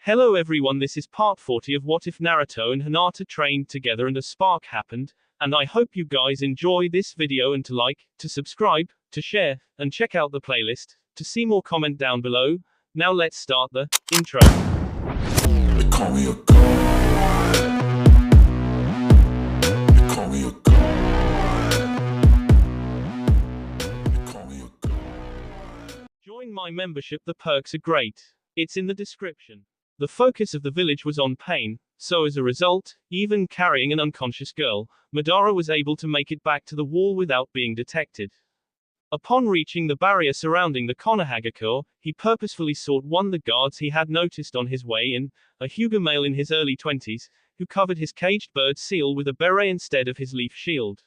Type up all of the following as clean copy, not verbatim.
Hello everyone, this is part 40 of What If Naruto and Hinata trained together and a spark happened, and I hope you guys enjoy this video and to like, to subscribe, to share, and check out the playlist, to see more comment down below. Now let's start the intro. They call me a god. They call me a god. They call me a god. Join my membership, the perks are great. It's in the description. The focus of the village was on pain, so as a result, even carrying an unconscious girl, Madara was able to make it back to the wall without being detected. Upon reaching the barrier surrounding the Konohagakure, he purposefully sought one of the guards he had noticed on his way in, a Hyuga male in his early 20s, who covered his caged bird seal with a beret instead of his leaf shield.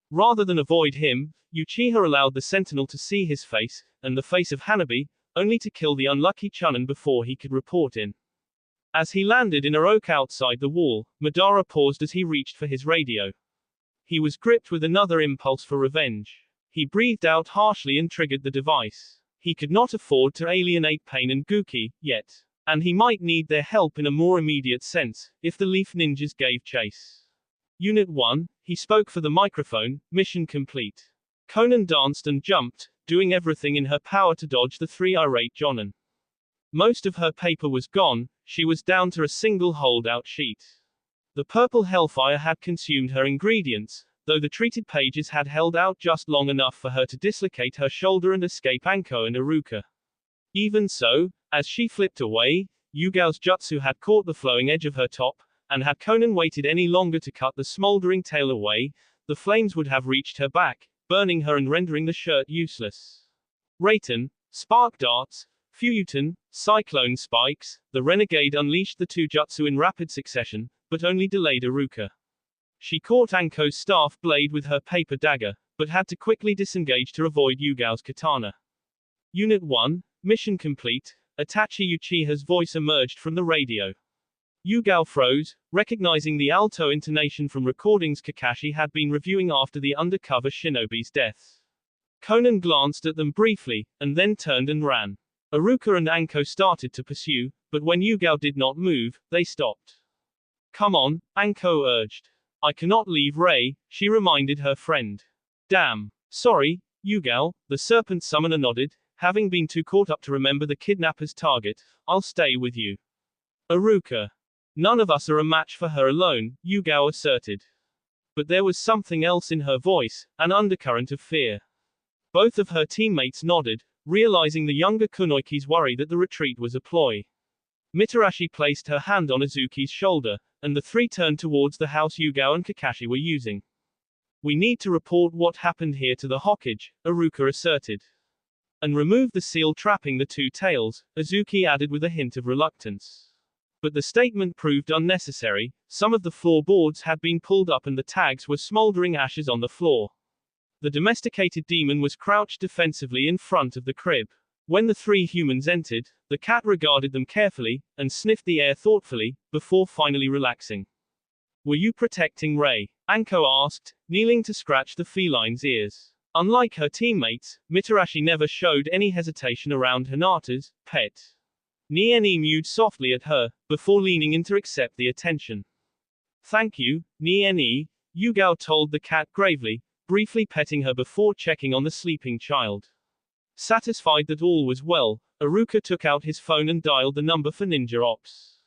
Rather than avoid him, Uchiha allowed the sentinel to see his face, and the face of Hanabi, only to kill the unlucky Chunin before he could report in. As he landed in a oak outside the wall, Madara paused as he reached for his radio. He was gripped with another impulse for revenge. He breathed out harshly and triggered the device. He could not afford to alienate Pain and Guki, yet. And he might need their help in a more immediate sense, if the Leaf Ninjas gave chase. Unit 1, he spoke for the microphone, mission complete. Konan danced and jumped, doing everything in her power to dodge the three irate Jonin. Most of her paper was gone, she was down to a single holdout sheet. The purple hellfire had consumed her ingredients, though the treated pages had held out just long enough for her to dislocate her shoulder and escape Anko and Iruka. Even so, as she flipped away, Yugao's jutsu had caught the flowing edge of her top, and had Konan waited any longer to cut the smoldering tail away, the flames would have reached her back, burning her and rendering the shirt useless. Raiten, spark darts, Fuyuten, cyclone spikes, the renegade unleashed the two jutsu in rapid succession, but only delayed Iruka. She caught Anko's staff blade with her paper dagger, but had to quickly disengage to avoid Yugao's katana. Unit 1, mission complete, Itachi Uchiha's voice emerged from the radio. Yugao froze, recognizing the alto intonation from recordings Kakashi had been reviewing after the undercover shinobi's death. Konan glanced at them briefly, and then turned and ran. Iruka and Anko started to pursue, but when Yugao did not move, they stopped. Come on, Anko urged. I cannot leave Rei, she reminded her friend. Damn. Sorry, Yugao, the serpent summoner nodded, having been too caught up to remember the kidnapper's target. I'll stay with you. Iruka. None of us are a match for her alone, Yugao asserted. But there was something else in her voice, an undercurrent of fear. Both of her teammates nodded, realizing the younger Kunoichi's worry that the retreat was a ploy. Mitarashi placed her hand on Azuki's shoulder, and the three turned towards the house Yugao and Kakashi were using. We need to report what happened here to the Hokage, Iruka asserted. And remove the seal trapping the two tails, Azuki added with a hint of reluctance. But the statement proved unnecessary, some of the floorboards had been pulled up and the tags were smoldering ashes on the floor. The domesticated demon was crouched defensively in front of the crib. When the three humans entered, the cat regarded them carefully, and sniffed the air thoughtfully, before finally relaxing. Were you protecting Rei? Anko asked, kneeling to scratch the feline's ears. Unlike her teammates, Mitarashi never showed any hesitation around Hinata's pet. Nie mewed softly at her, before leaning in to accept the attention. Thank you, Nie, Yugao told the cat gravely, briefly petting her before checking on the sleeping child. Satisfied that all was well, Iruka took out his phone and dialed the number for Ninja Ops.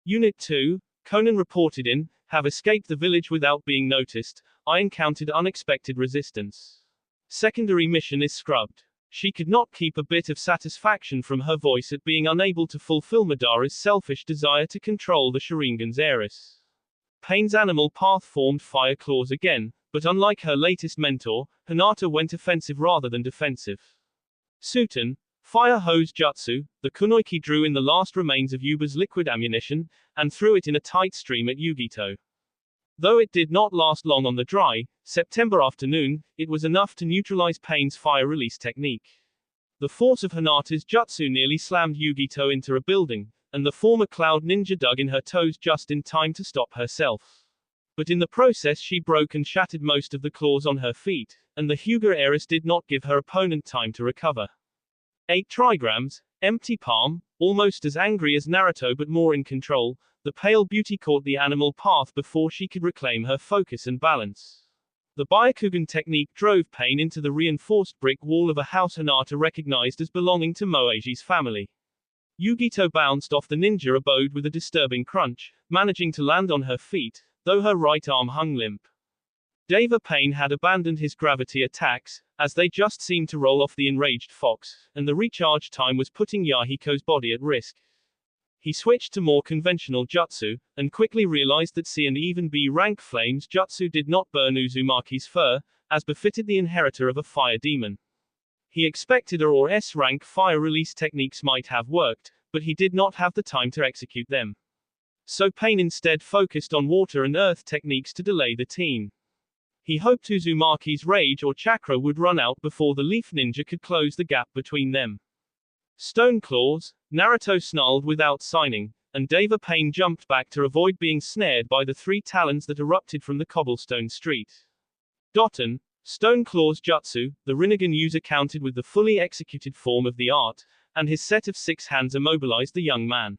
Unit 2, Konan reported in, have escaped the village without being noticed. I encountered unexpected resistance. Secondary mission is scrubbed. She could not keep a bit of satisfaction from her voice at being unable to fulfill Madara's selfish desire to control the Sharingan's heiress. Pain's animal path formed fire claws again, but unlike her latest mentor, Hinata went offensive rather than defensive. Suten, fire hose jutsu, the Kunoichi drew in the last remains of Yuba's liquid ammunition, and threw it in a tight stream at Yugito. Though it did not last long on the dry, September afternoon, it was enough to neutralize Pain's fire release technique. The force of Hinata's jutsu nearly slammed Yugito into a building, and the former cloud ninja dug in her toes just in time to stop herself. But in the process she broke and shattered most of the claws on her feet, and the Hyuga heiress did not give her opponent time to recover. 8 trigrams, empty palm, almost as angry as Naruto but more in control, the pale beauty caught the animal path before she could reclaim her focus and balance. The Byakugan technique drove Pain into the reinforced brick wall of a house Hinata recognized as belonging to Moeji's family. Yugito bounced off the ninja abode with a disturbing crunch, managing to land on her feet, though her right arm hung limp. Deva Pain had abandoned his gravity attacks, as they just seemed to roll off the enraged fox, and the recharge time was putting Yahiko's body at risk. He switched to more conventional jutsu, and quickly realized that C and even B rank flames jutsu did not burn Uzumaki's fur, as befitted the inheritor of a fire demon. He expected A or S rank fire release techniques might have worked, but he did not have the time to execute them. So Pain instead focused on water and earth techniques to delay the teen. He hoped Uzumaki's rage or chakra would run out before the leaf ninja could close the gap between them. Stone claws, Naruto snarled without signing, and Deva Pain jumped back to avoid being snared by the 3 talons that erupted from the cobblestone street. Doton, Stone Claws Jutsu, the Rinnegan user counted with the fully executed form of the art, and his set of 6 hands immobilized the young man.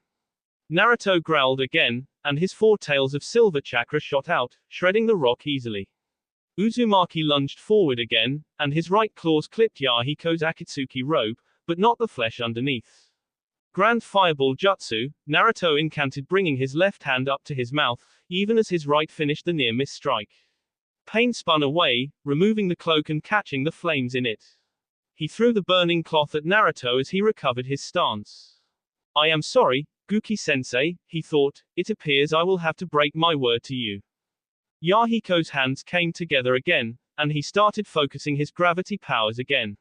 Naruto growled again, and his 4 tails of silver chakra shot out, shredding the rock easily. Uzumaki lunged forward again, and his right claws clipped Yahiko's Akatsuki robe, but not the flesh underneath. Grand Fireball Jutsu, Naruto incanted, bringing his left hand up to his mouth, even as his right finished the near-miss strike. Pain spun away, removing the cloak and catching the flames in it. He threw the burning cloth at Naruto as he recovered his stance. I am sorry, Guki-sensei, he thought, it appears I will have to break my word to you. Yahiko's hands came together again, and he started focusing his gravity powers again.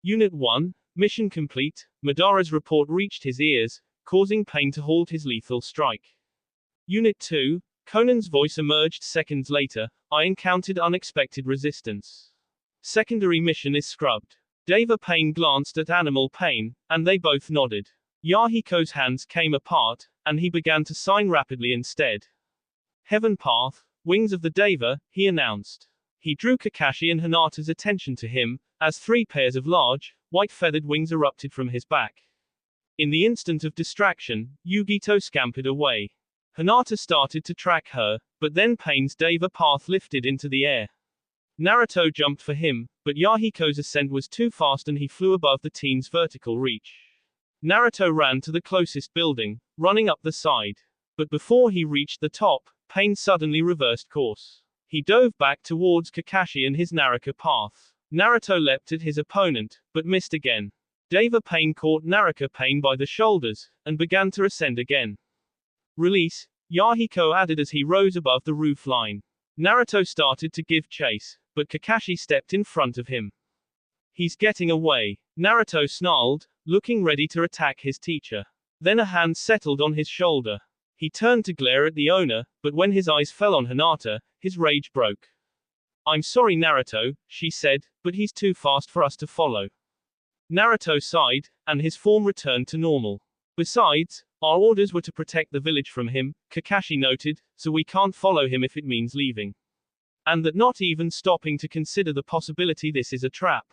Unit 1, mission complete. Madara's report reached his ears, causing Pain to halt his lethal strike. Unit 2, Conan's voice emerged seconds later. I encountered unexpected resistance. Secondary mission is scrubbed. Deva Pain glanced at Animal Pain, and they both nodded. Yahiko's hands came apart, and he began to sign rapidly instead. Heaven Path, Wings of the Deva, he announced. He drew Kakashi and Hinata's attention to him, as 3 pairs of large, white-feathered wings erupted from his back. In the instant of distraction, Yugito scampered away. Hinata started to track her, but then Pain's Deva path lifted into the air. Naruto jumped for him, but Yahiko's ascent was too fast and he flew above the teen's vertical reach. Naruto ran to the closest building, running up the side. But before he reached the top, Pain suddenly reversed course. He dove back towards Kakashi and his Naraka path. Naruto leapt at his opponent, but missed again. Deva Pain caught Naraka Pain by the shoulders, and began to ascend again. Release, Yahiko added as he rose above the roof line. Naruto started to give chase, but Kakashi stepped in front of him. He's getting away, Naruto snarled, looking ready to attack his teacher. Then a hand settled on his shoulder. He turned to glare at the owner, but when his eyes fell on Hinata, his rage broke. I'm sorry Naruto, she said, but he's too fast for us to follow. Naruto sighed, and his form returned to normal. Besides, our orders were to protect the village from him, Kakashi noted, so we can't follow him if it means leaving. And that not even stopping to consider the possibility this is a trap.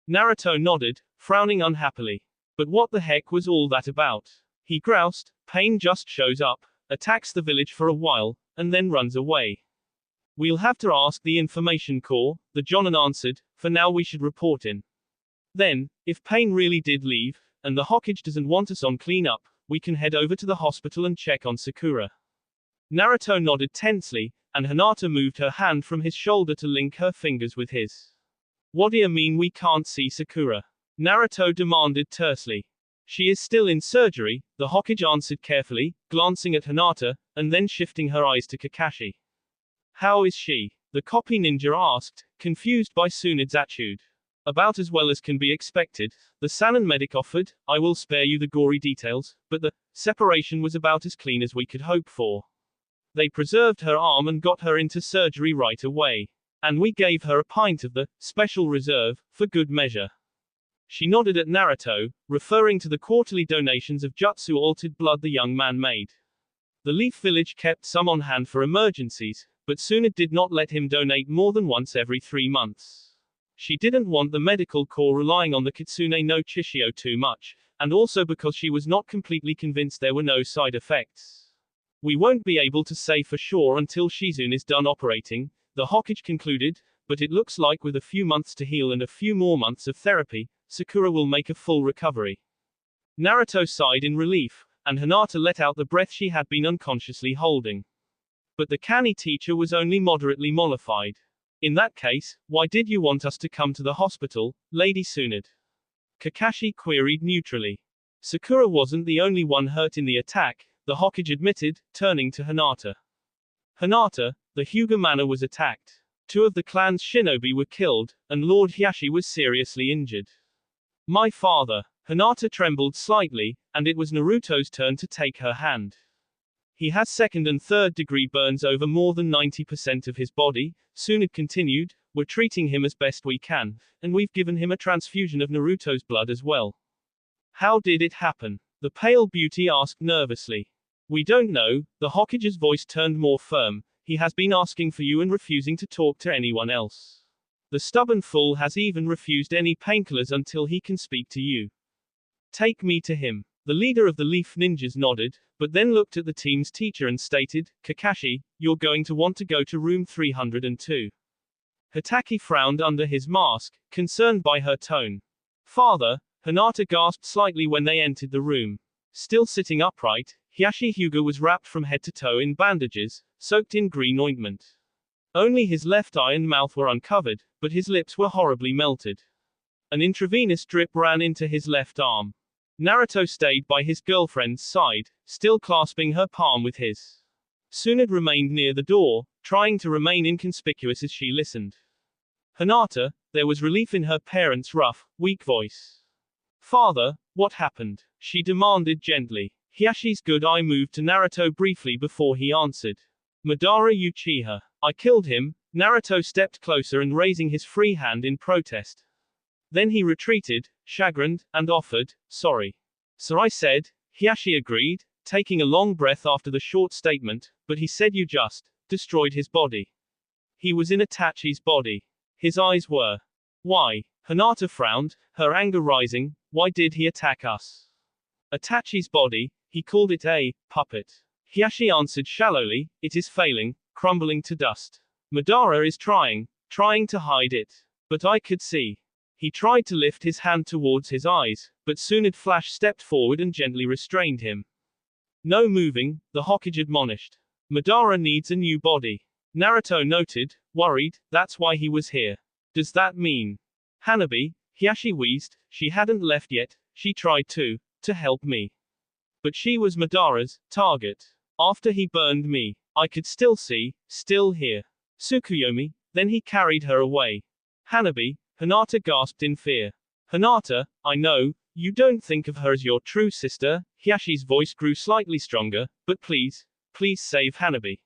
Naruto nodded, frowning unhappily. But what the heck was all that about? He groused, Pain just shows up, attacks the village for a while, and then runs away. We'll have to ask the Information Corps, the Jonin answered, for now we should report in. Then, if Pain really did leave, and the Hokage doesn't want us on cleanup, we can head over to the hospital and check on Sakura. Naruto nodded tensely, and Hinata moved her hand from his shoulder to link her fingers with his. What do you mean we can't see Sakura? Naruto demanded tersely. She is still in surgery, the Hokage answered carefully, glancing at Hinata, and then shifting her eyes to Kakashi. How is she? The copy ninja asked, confused by Tsunade's attitude. About as well as can be expected, the Sanin medic offered. I will spare you the gory details, but the separation was about as clean as we could hope for. They preserved her arm and got her into surgery right away. And we gave her a pint of the special reserve, for good measure. She nodded at Naruto, referring to the quarterly donations of jutsu-altered blood the young man made. The Leaf Village kept some on hand for emergencies, but Tsunade did not let him donate more than once every 3 months. She didn't want the medical corps relying on the Kitsune no Chishio too much, and also because she was not completely convinced there were no side effects. We won't be able to say for sure until Shizune is done operating, the Hokage concluded, but it looks like with a few months to heal and a few more months of therapy, Sakura will make a full recovery. Naruto sighed in relief, and Hinata let out the breath she had been unconsciously holding. But the canny teacher was only moderately mollified. In that case, why did you want us to come to the hospital, Lady Tsunade? Kakashi queried neutrally. Sakura wasn't the only one hurt in the attack, the Hokage admitted, turning to Hinata. Hinata, the Hyuga manor was attacked. 2 of the clan's shinobi were killed, and Lord Hyashi was seriously injured. My father. Hinata trembled slightly, and it was Naruto's turn to take her hand. He has 2nd and 3rd degree burns over more than 90% of his body, Tsunade continued, we're treating him as best we can, and we've given him a transfusion of Naruto's blood as well. How did it happen? The pale beauty asked nervously. We don't know, the Hokage's voice turned more firm, he has been asking for you and refusing to talk to anyone else. The stubborn fool has even refused any painkillers until he can speak to you. Take me to him. The leader of the Leaf Ninjas nodded, but then looked at the team's teacher and stated, Kakashi, you're going to want to go to room 302. Hitaki frowned under his mask, concerned by her tone. Father, Hinata gasped slightly when they entered the room. Still sitting upright, Hyashi Hyuga was wrapped from head to toe in bandages, soaked in green ointment. Only his left eye and mouth were uncovered, but his lips were horribly melted. An intravenous drip ran into his left arm. Naruto stayed by his girlfriend's side, still clasping her palm with his. Tsunade remained near the door, trying to remain inconspicuous as she listened. Hinata, there was relief in her parents' rough, weak voice. Father, what happened? She demanded gently. Hyashi's good eye moved to Naruto briefly before he answered. Madara Uchiha. I killed him. Naruto stepped closer and raising his free hand in protest. Then he retreated, chagrined, and offered, sorry. So I said, Hyashi agreed, taking a long breath after the short statement, but he said you just destroyed his body. He was in Itachi's body. His eyes were. Why? Hinata frowned, her anger rising, why did he attack us? Itachi's body, he called it a puppet. Hyashi answered shallowly, it is failing, crumbling to dust. Madara is trying to hide it. But I could see. He tried to lift his hand towards his eyes, but Tsunade Flash stepped forward and gently restrained him. No moving, the Hokage admonished. Madara needs a new body. Naruto noted, worried, that's why he was here. Does that mean? Hanabi, Hyashi wheezed, she hadn't left yet, she tried to help me. But she was Madara's target. After he burned me, I could still see, still hear. Tsukuyomi, then he carried her away. Hanabi, Hinata gasped in fear. Hinata, I know, you don't think of her as your true sister, Hyashi's voice grew slightly stronger, but please save Hanabi.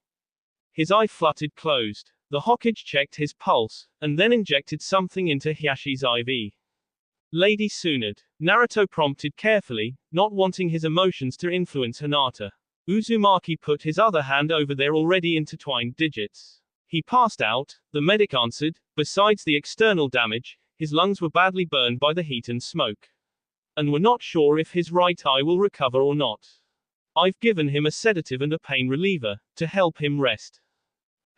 His eye fluttered closed. The Hokage checked his pulse, and then injected something into Hyashi's IV. Lady Tsunade. Naruto prompted carefully, not wanting his emotions to influence Hinata. Uzumaki put his other hand over their already intertwined digits. He passed out, the medic answered, besides the external damage, his lungs were badly burned by the heat and smoke. And we're not sure if his right eye will recover or not. I've given him a sedative and a pain reliever, to help him rest.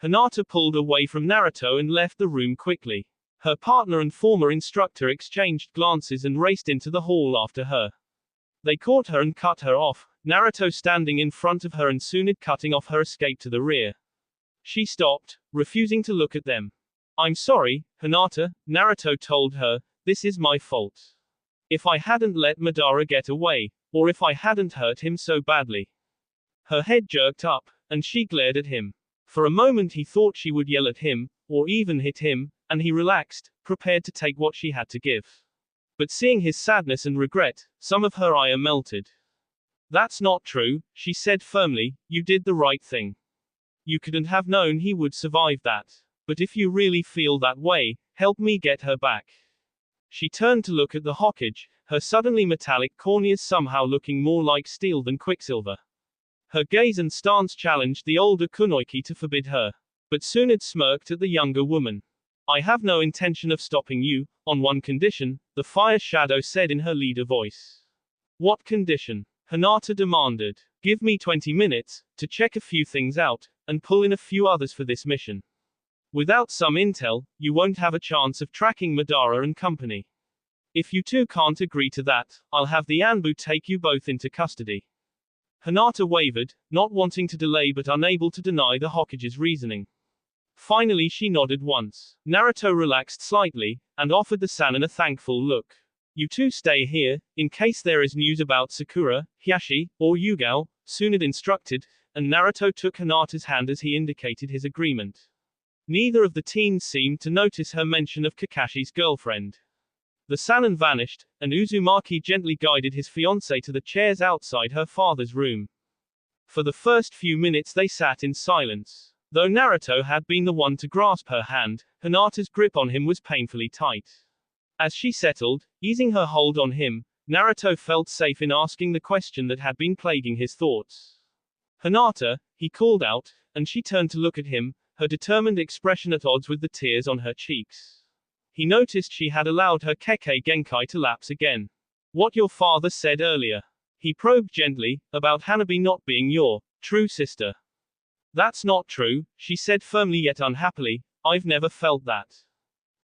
Hinata pulled away from Naruto and left the room quickly. Her partner and former instructor exchanged glances and raced into the hall after her. They caught her and cut her off, Naruto standing in front of her and Tsunade cutting off her escape to the rear. She stopped, refusing to look at them. I'm sorry, Hinata, Naruto told her, this is my fault. If I hadn't let Madara get away, or if I hadn't hurt him so badly. Her head jerked up, and she glared at him. For a moment he thought she would yell at him, or even hit him, and he relaxed, prepared to take what she had to give. But seeing his sadness and regret, some of her ire melted. That's not true, she said firmly, you did the right thing. You couldn't have known he would survive that. But if you really feel that way, help me get her back. She turned to look at the Hokage, her suddenly metallic corneas somehow looking more like steel than quicksilver. Her gaze and stance challenged the older Kunoichi to forbid her. But Tsunade smirked at the younger woman. I have no intention of stopping you, on one condition, the fire shadow said in her leader voice. What condition? Hinata demanded. Give me 20 minutes, to check a few things out, and pull in a few others for this mission. Without some intel, you won't have a chance of tracking Madara and company. If you two can't agree to that, I'll have the Anbu take you both into custody. Hinata wavered, not wanting to delay but unable to deny the Hokage's reasoning. Finally she nodded once. Naruto relaxed slightly, and offered the Sannin a thankful look. You two stay here, in case there is news about Sakura, Hiashi, or Yugao, Tsunade instructed, and Naruto took Hinata's hand as he indicated his agreement. Neither of the teens seemed to notice her mention of Kakashi's girlfriend. The Sannin vanished, and Uzumaki gently guided his fiancée to the chairs outside her father's room. For the first few minutes they sat in silence. Though Naruto had been the one to grasp her hand, Hinata's grip on him was painfully tight. As she settled, easing her hold on him, Naruto felt safe in asking the question that had been plaguing his thoughts. Hinata, he called out, and she turned to look at him, her determined expression at odds with the tears on her cheeks. He noticed she had allowed her Kekkei Genkai to lapse again. What your father said earlier. He probed gently, about Hanabi not being your true sister. That's not true, she said firmly yet unhappily, I've never felt that.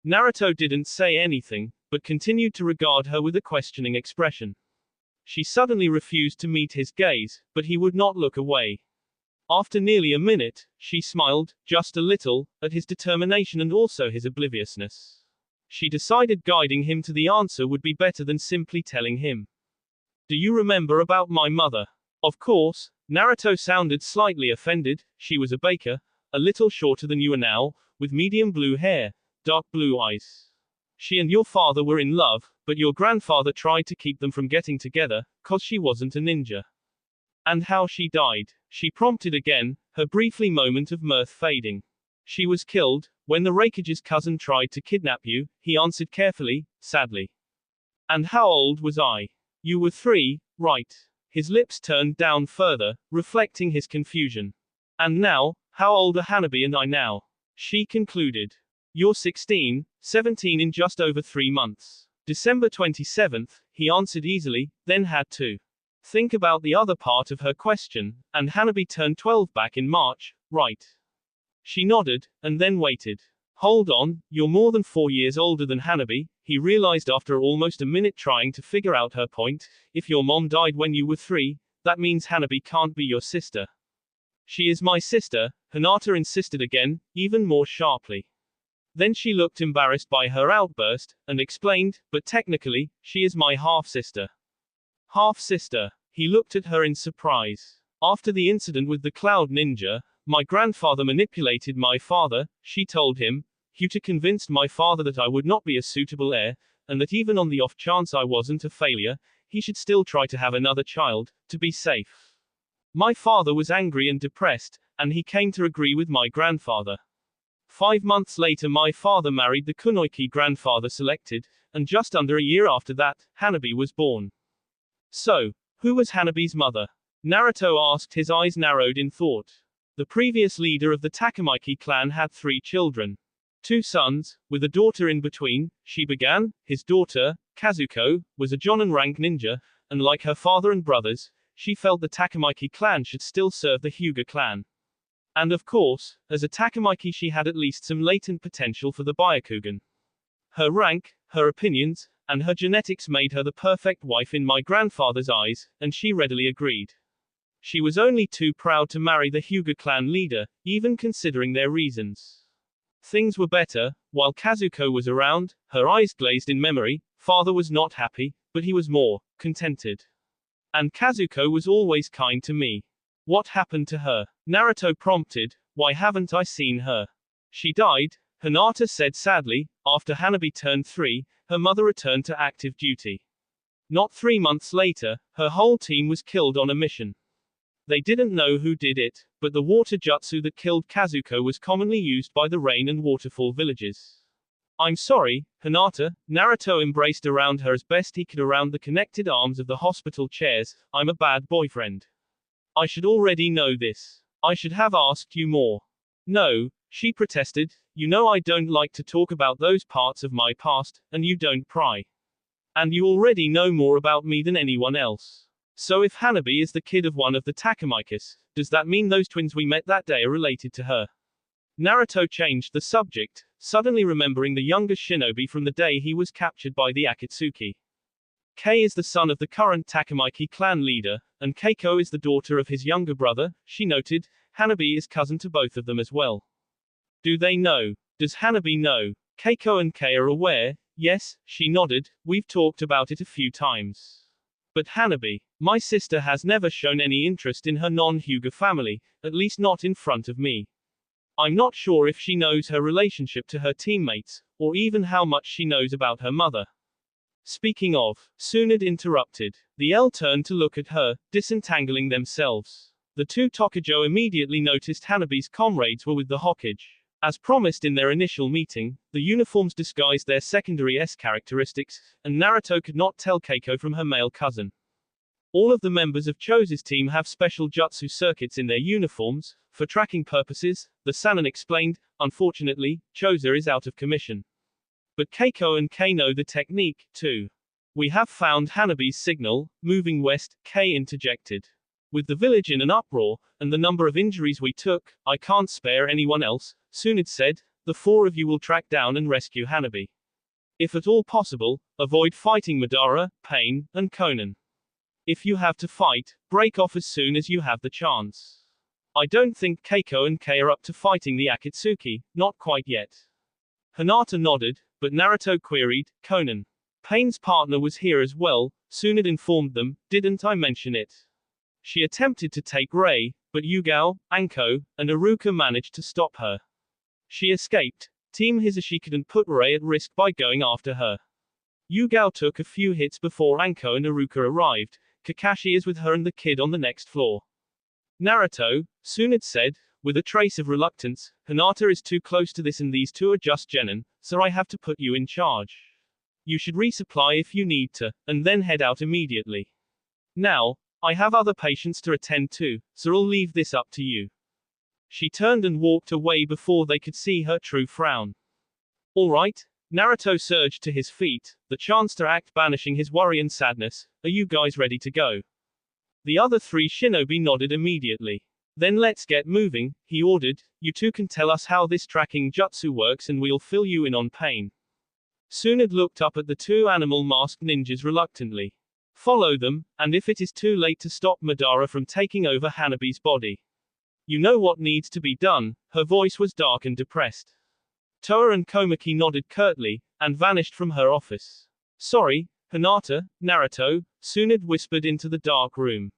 Naruto didn't say anything, but continued to regard her with a questioning expression. She suddenly refused to meet his gaze, but he would not look away. After nearly a minute, she smiled, just a little, at his determination and also his obliviousness. She decided guiding him to the answer would be better than simply telling him. Do you remember about my mother? Of course. Naruto sounded slightly offended. She was a baker, a little shorter than you are now, with medium blue hair, dark blue eyes. She and your father were in love, but your grandfather tried to keep them from getting together, 'cause she wasn't a ninja. And how she died? She prompted again, her briefly moment of mirth fading. She was killed, when the Raikage's cousin tried to kidnap you, he answered carefully, sadly. And how old was I? You were 3, right? His lips turned down further, reflecting his confusion. And now, how old are Hanabi and I now? She concluded. You're 16, 17 in just over 3 months. December 27th, he answered easily, then had to think about the other part of her question, and Hanabi turned 12 back in March, right? She nodded, and then waited. Hold on, you're more than 4 years older than Hanabi, he realized after almost a minute trying to figure out her point. If your mom died when you were 3, that means Hanabi can't be your sister. She is my sister, Hinata insisted again, even more sharply. Then she looked embarrassed by her outburst, and explained, but technically, she is my half-sister. Half-sister. He looked at her in surprise. After the incident with the Cloud Ninja, my grandfather manipulated my father, she told him. Huta convinced my father that I would not be a suitable heir, and that even on the off chance I wasn't a failure, he should still try to have another child, to be safe. My father was angry and depressed, and he came to agree with my grandfather. 5 months later my father married the Kunoichi grandfather selected, and just under a year after that, Hanabi was born. So, who was Hanabi's mother? Naruto asked, his eyes narrowed in thought. The previous leader of the Takamaki clan had 3 children. 2 sons, with a daughter in between, she began. His daughter, Kazuko, was a Jonin rank ninja, and like her father and brothers, she felt the Takamaki clan should still serve the Hyuga clan. And of course, as a Takamaki she had at least some latent potential for the Byakugan. Her rank, her opinions, and her genetics made her the perfect wife in my grandfather's eyes, and she readily agreed. She was only too proud to marry the Hyuga clan leader, even considering their reasons. Things were better, while Kazuko was around, her eyes glazed in memory. Father was not happy, but he was more contented. And Kazuko was always kind to me. What happened to her? Naruto prompted, why haven't I seen her? She died, Hinata said sadly, after Hanabi turned 3, her mother returned to active duty. Not 3 months later, her whole team was killed on a mission. They didn't know who did it, but the water jutsu that killed Kazuko was commonly used by the rain and waterfall villages. I'm sorry, Hinata. Naruto embraced around her as best he could around the connected arms of the hospital chairs. I'm a bad boyfriend. I should already know this. I should have asked you more. No, She protested, "You know I don't like to talk about those parts of my past, and you don't pry. And you already know more about me than anyone else. So if Hanabi is the kid of one of the Takamikis, does that mean those twins we met that day are related to her?" Naruto changed the subject, suddenly remembering the younger shinobi from the day he was captured by the Akatsuki. Kei is the son of the current Takamiki clan leader, and Keiko is the daughter of his younger brother, she noted. Hanabi is cousin to both of them as well. Do they know? Does Hanabi know? Keiko and Kei are aware. Yes, she nodded, we've talked about it a few times. But Hanabi, my sister has never shown any interest in her non-Hyuga family, at least not in front of me. I'm not sure if she knows her relationship to her teammates, or even how much she knows about her mother. Speaking of, Tsunade interrupted. The L turned to look at her, disentangling themselves. The two Tokujo immediately noticed Hanabi's comrades were with the Hokage. As promised in their initial meeting, the uniforms disguised their secondary S characteristics, and Naruto could not tell Keiko from her male cousin. All of the members of Chose's team have special jutsu circuits in their uniforms, for tracking purposes, the Sannin explained. Unfortunately, Chose is out of commission. But Keiko and Kei know the technique, too. We have found Hanabi's signal, moving west, Kei interjected. With the village in an uproar, and the number of injuries we took, I can't spare anyone else, Tsunade said. The four of you will track down and rescue Hanabi. If at all possible, avoid fighting Madara, Pain, and Konan. If you have to fight, break off as soon as you have the chance. I don't think Keiko and Kei are up to fighting the Akatsuki, not quite yet. Hinata nodded, but Naruto queried, Konan. Pain's partner was here as well, Tsunade informed them, didn't I mention it? She attempted to take Rei, but Yugao, Anko, and Iruka managed to stop her. She escaped. Team Hisashi couldn't put Rei at risk by going after her. Yugao took a few hits before Anko and Iruka arrived. Kakashi is with her and the kid on the next floor. Naruto, Tsunade said, with a trace of reluctance, Hinata is too close to this and these two are just genin, so I have to put you in charge. You should resupply if you need to, and then head out immediately. Now, I have other patients to attend to, so I'll leave this up to you. She turned and walked away before they could see her true frown. All right. Naruto surged to his feet, the chance to act banishing his worry and sadness. Are you guys ready to go? The other three shinobi nodded immediately. Then let's get moving, he ordered. You two can tell us how this tracking jutsu works and we'll fill you in on Pain. Tsunade looked up at the two animal-masked ninjas reluctantly. Follow them, and if it is too late to stop Madara from taking over Hanabi's body. You know what needs to be done. Her voice was dark and depressed. Toa and Komaki nodded curtly, and vanished from her office. Sorry, Hinata, Naruto, Tsunade whispered into the dark room.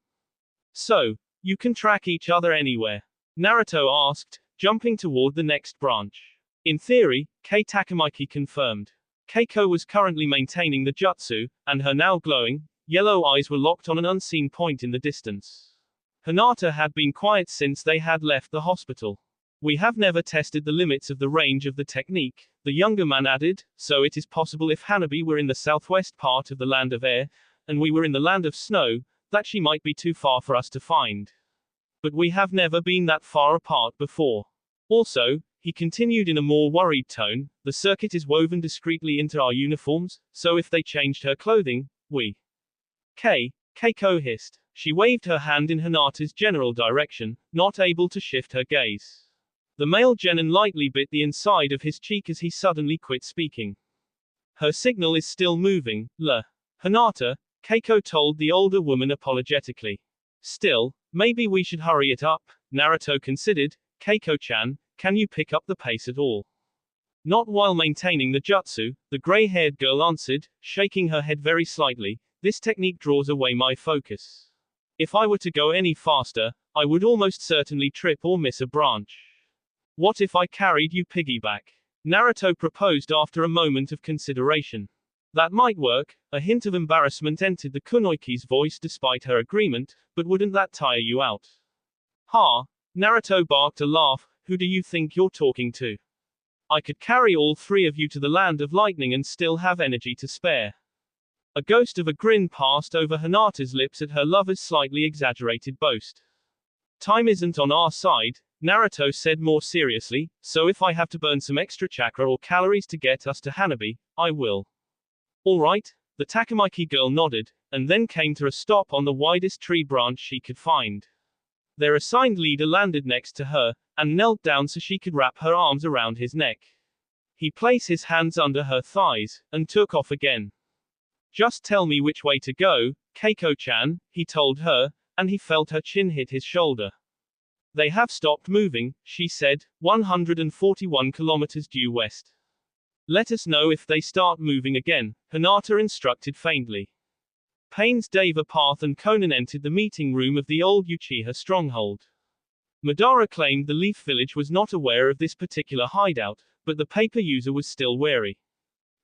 So, you can track each other anywhere? Naruto asked, jumping toward the next branch. In theory, Kei Takamiki confirmed. Keiko was currently maintaining the jutsu, and her now glowing, yellow eyes were locked on an unseen point in the distance. Hinata had been quiet since they had left the hospital. We have never tested the limits of the range of the technique, the younger man added, so it is possible if Hanabi were in the southwest part of the land of air, and we were in the land of snow, that she might be too far for us to find. But we have never been that far apart before. Also, he continued in a more worried tone, the circuit is woven discreetly into our uniforms, so if they changed her clothing, we. Keiko hissed. She waved her hand in Hinata's general direction, not able to shift her gaze. The male genin lightly bit the inside of his cheek as he suddenly quit speaking. Her signal is still moving, Hinata, Keiko told the older woman apologetically. Still, maybe we should hurry it up, Naruto considered. Keiko-chan, can you pick up the pace at all? Not while maintaining the jutsu, the gray-haired girl answered, shaking her head very slightly. This technique draws away my focus. If I were to go any faster, I would almost certainly trip or miss a branch. What if I carried you piggyback? Naruto proposed after a moment of consideration. That might work. A hint of embarrassment entered the kunoiki's voice despite her agreement, but wouldn't that tire you out? Ha! Naruto barked a laugh. Who do you think you're talking to? I could carry all three of you to the land of lightning and still have energy to spare. A ghost of a grin passed over Hinata's lips at her lover's slightly exaggerated boast. Time isn't on our side, Naruto said more seriously, so if I have to burn some extra chakra or calories to get us to Hanabi, I will. Alright, the Takamaki girl nodded, and then came to a stop on the widest tree branch she could find. Their assigned leader landed next to her, and knelt down so she could wrap her arms around his neck. He placed his hands under her thighs, and took off again. Just tell me which way to go, Keiko-chan, he told her, and he felt her chin hit his shoulder. They have stopped moving, she said, 141 kilometers due west. Let us know if they start moving again, Hinata instructed faintly. Pain's Deva Path and Conan entered the meeting room of the old Uchiha stronghold. Madara claimed the Leaf Village was not aware of this particular hideout, but the paper user was still wary.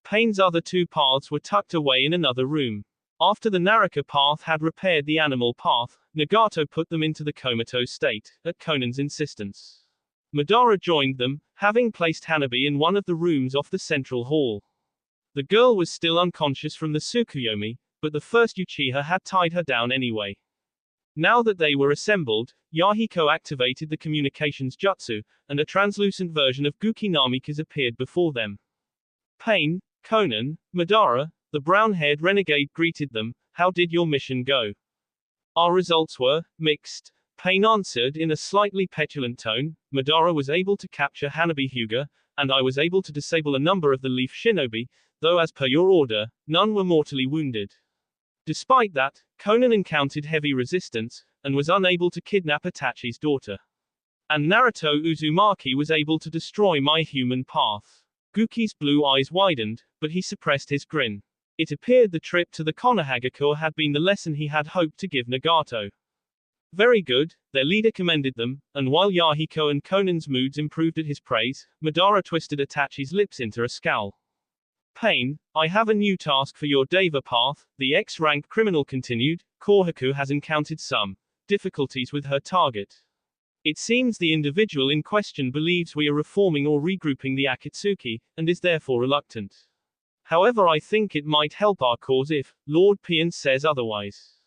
Pain's other two paths were tucked away in another room. After the Naraka path had repaired the animal path, Nagato put them into the comatose state, at Conan's insistence. Madara joined them, having placed Hanabi in one of the rooms off the central hall. The girl was still unconscious from the Tsukuyomi, but the first Uchiha had tied her down anyway. Now that they were assembled, Yahiko activated the communications jutsu, and a translucent version of Guki Namikaze appeared before them. Pain, Conan, Madara, the brown-haired renegade greeted them. How did your mission go? Our results were mixed. Pain answered in a slightly petulant tone. Madara was able to capture Hanabi Hyuga, and I was able to disable a number of the Leaf Shinobi, though as per your order, none were mortally wounded. Despite that, Conan encountered heavy resistance, and was unable to kidnap Itachi's daughter. And Naruto Uzumaki was able to destroy my human path. Guki's blue eyes widened, but he suppressed his grin. It appeared the trip to the Konohagakure had been the lesson he had hoped to give Nagato. Very good, their leader commended them, and while Yahiko and Conan's moods improved at his praise, Madara twisted Itachi's lips into a scowl. Pain, I have a new task for your Deva path, the X-rank criminal continued. Kohaku has encountered some difficulties with her target. It seems the individual in question believes we are reforming or regrouping the Akatsuki, and is therefore reluctant. However, I think it might help our cause if Lord Pian says otherwise.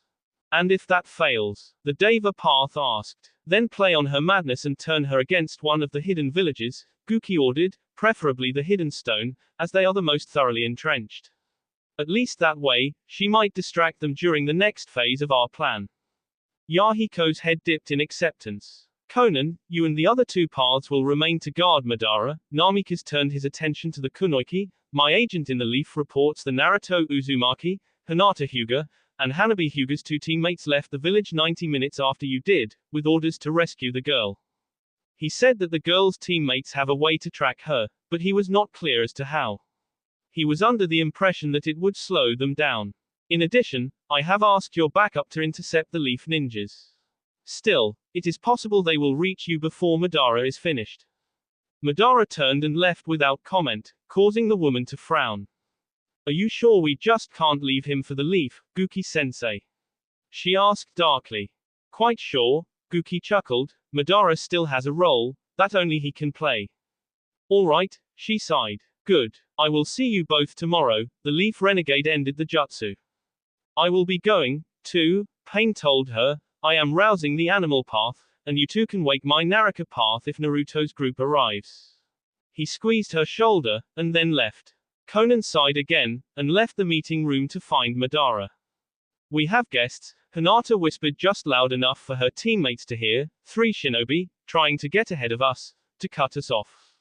And if that fails? The Deva path asked. Then play on her madness and turn her against one of the hidden villages, Guki ordered, preferably the hidden stone, as they are the most thoroughly entrenched. At least that way, she might distract them during the next phase of our plan. Yahiko's head dipped in acceptance. Conan, you and the other two paths will remain to guard Madara. Namikaze turned his attention to the Kunoichi. My agent in the Leaf reports the Naruto Uzumaki, Hinata Hyuga, and Hanabi Hyuga's two teammates left the village 90 minutes after you did, with orders to rescue the girl. He said that the girl's teammates have a way to track her, but he was not clear as to how. He was under the impression that it would slow them down. In addition, I have asked your backup to intercept the Leaf ninjas. Still, it is possible they will reach you before Madara is finished. Madara turned and left without comment, causing the woman to frown. Are you sure we just can't leave him for the Leaf, Guki-sensei? She asked darkly. Quite sure, Guki chuckled. Madara still has a role that only he can play. All right, she sighed. Good. I will see you both tomorrow. The Leaf renegade ended the jutsu. I will be going, too, Pain told her. I am rousing the animal path, and you two can wake my Naraka path if Naruto's group arrives. He squeezed her shoulder, and then left. Conan sighed again, and left the meeting room to find Madara. We have guests, Hinata whispered just loud enough for her teammates to hear. 3 shinobi, trying to get ahead of us, to cut us off.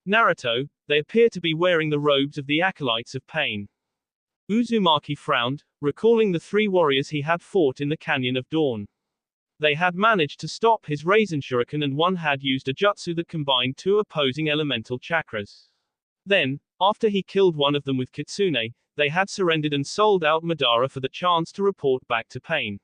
Naruto, they appear to be wearing the robes of the acolytes of Pain. Uzumaki frowned, recalling the 3 warriors he had fought in the Canyon of Dawn. They had managed to stop his Raisin Shuriken and one had used a jutsu that combined 2 opposing elemental chakras. Then, after he killed one of them with Kitsune, they had surrendered and sold out Madara for the chance to report back to Pain.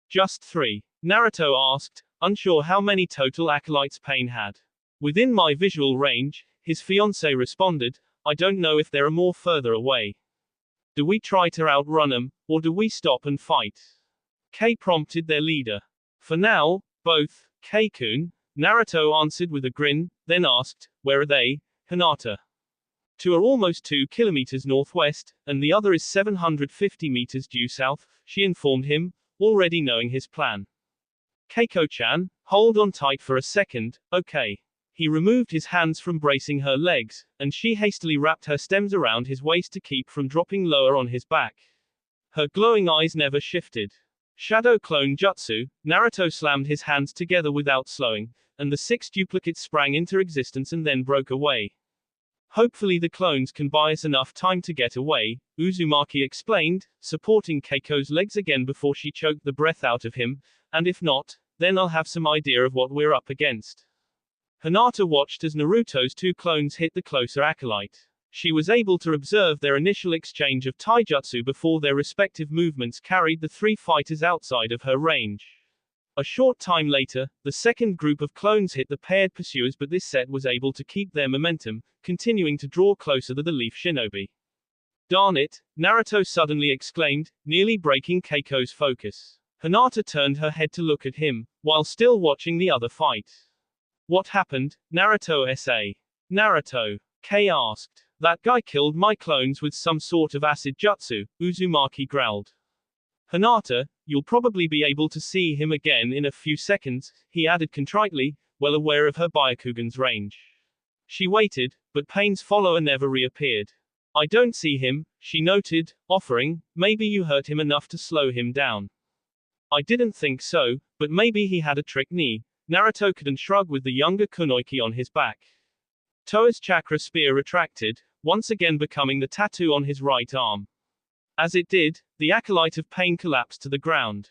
Just 3. Naruto asked, unsure how many total acolytes Pain had. Within my visual range, his fiancée responded, I don't know if there are more further away. Do we try to outrun them, or do we stop and fight? Kei prompted their leader. For now, both, Kei-kun, Naruto answered with a grin, then asked, where are they, Hinata? 2 are almost 2 kilometers northwest, and the other is 750 meters due south, she informed him, already knowing his plan. Keiko-chan, Hold on tight for a second, okay. He removed his hands from bracing her legs, and she hastily wrapped her stems around his waist to keep from dropping lower on his back. Her glowing eyes never shifted. Shadow Clone Jutsu, Naruto slammed his hands together without slowing, and the 6 duplicates sprang into existence and then broke away. Hopefully the clones can buy us enough time to get away, Uzumaki explained, supporting Keiko's legs again before she choked the breath out of him, and if not, then I'll have some idea of what we're up against. Hinata watched as Naruto's 2 clones hit the closer acolyte. She was able to observe their initial exchange of taijutsu before their respective movements carried the 3 fighters outside of her range. A short time later, the second group of clones hit the paired pursuers, but this set was able to keep their momentum, continuing to draw closer to the Leaf Shinobi. Darn it, Naruto suddenly exclaimed, nearly breaking Keiko's focus. Hinata turned her head to look at him, while still watching the other fight. What happened, Naruto-sa? Naruto, Kei asked. That guy killed my clones with some sort of acid jutsu, Uzumaki growled. Hinata, you'll probably be able to see him again in a few seconds, he added contritely, well aware of her Byakugan's range. She waited, but Pain's follower never reappeared. I don't see him, she noted, offering, maybe you hurt him enough to slow him down. I didn't think so, but maybe he had a trick knee. Naruto couldn't shrug with the younger kunoichi on his back. Toa's chakra spear retracted, once again becoming the tattoo on his right arm. As it did, the acolyte of Pain collapsed to the ground.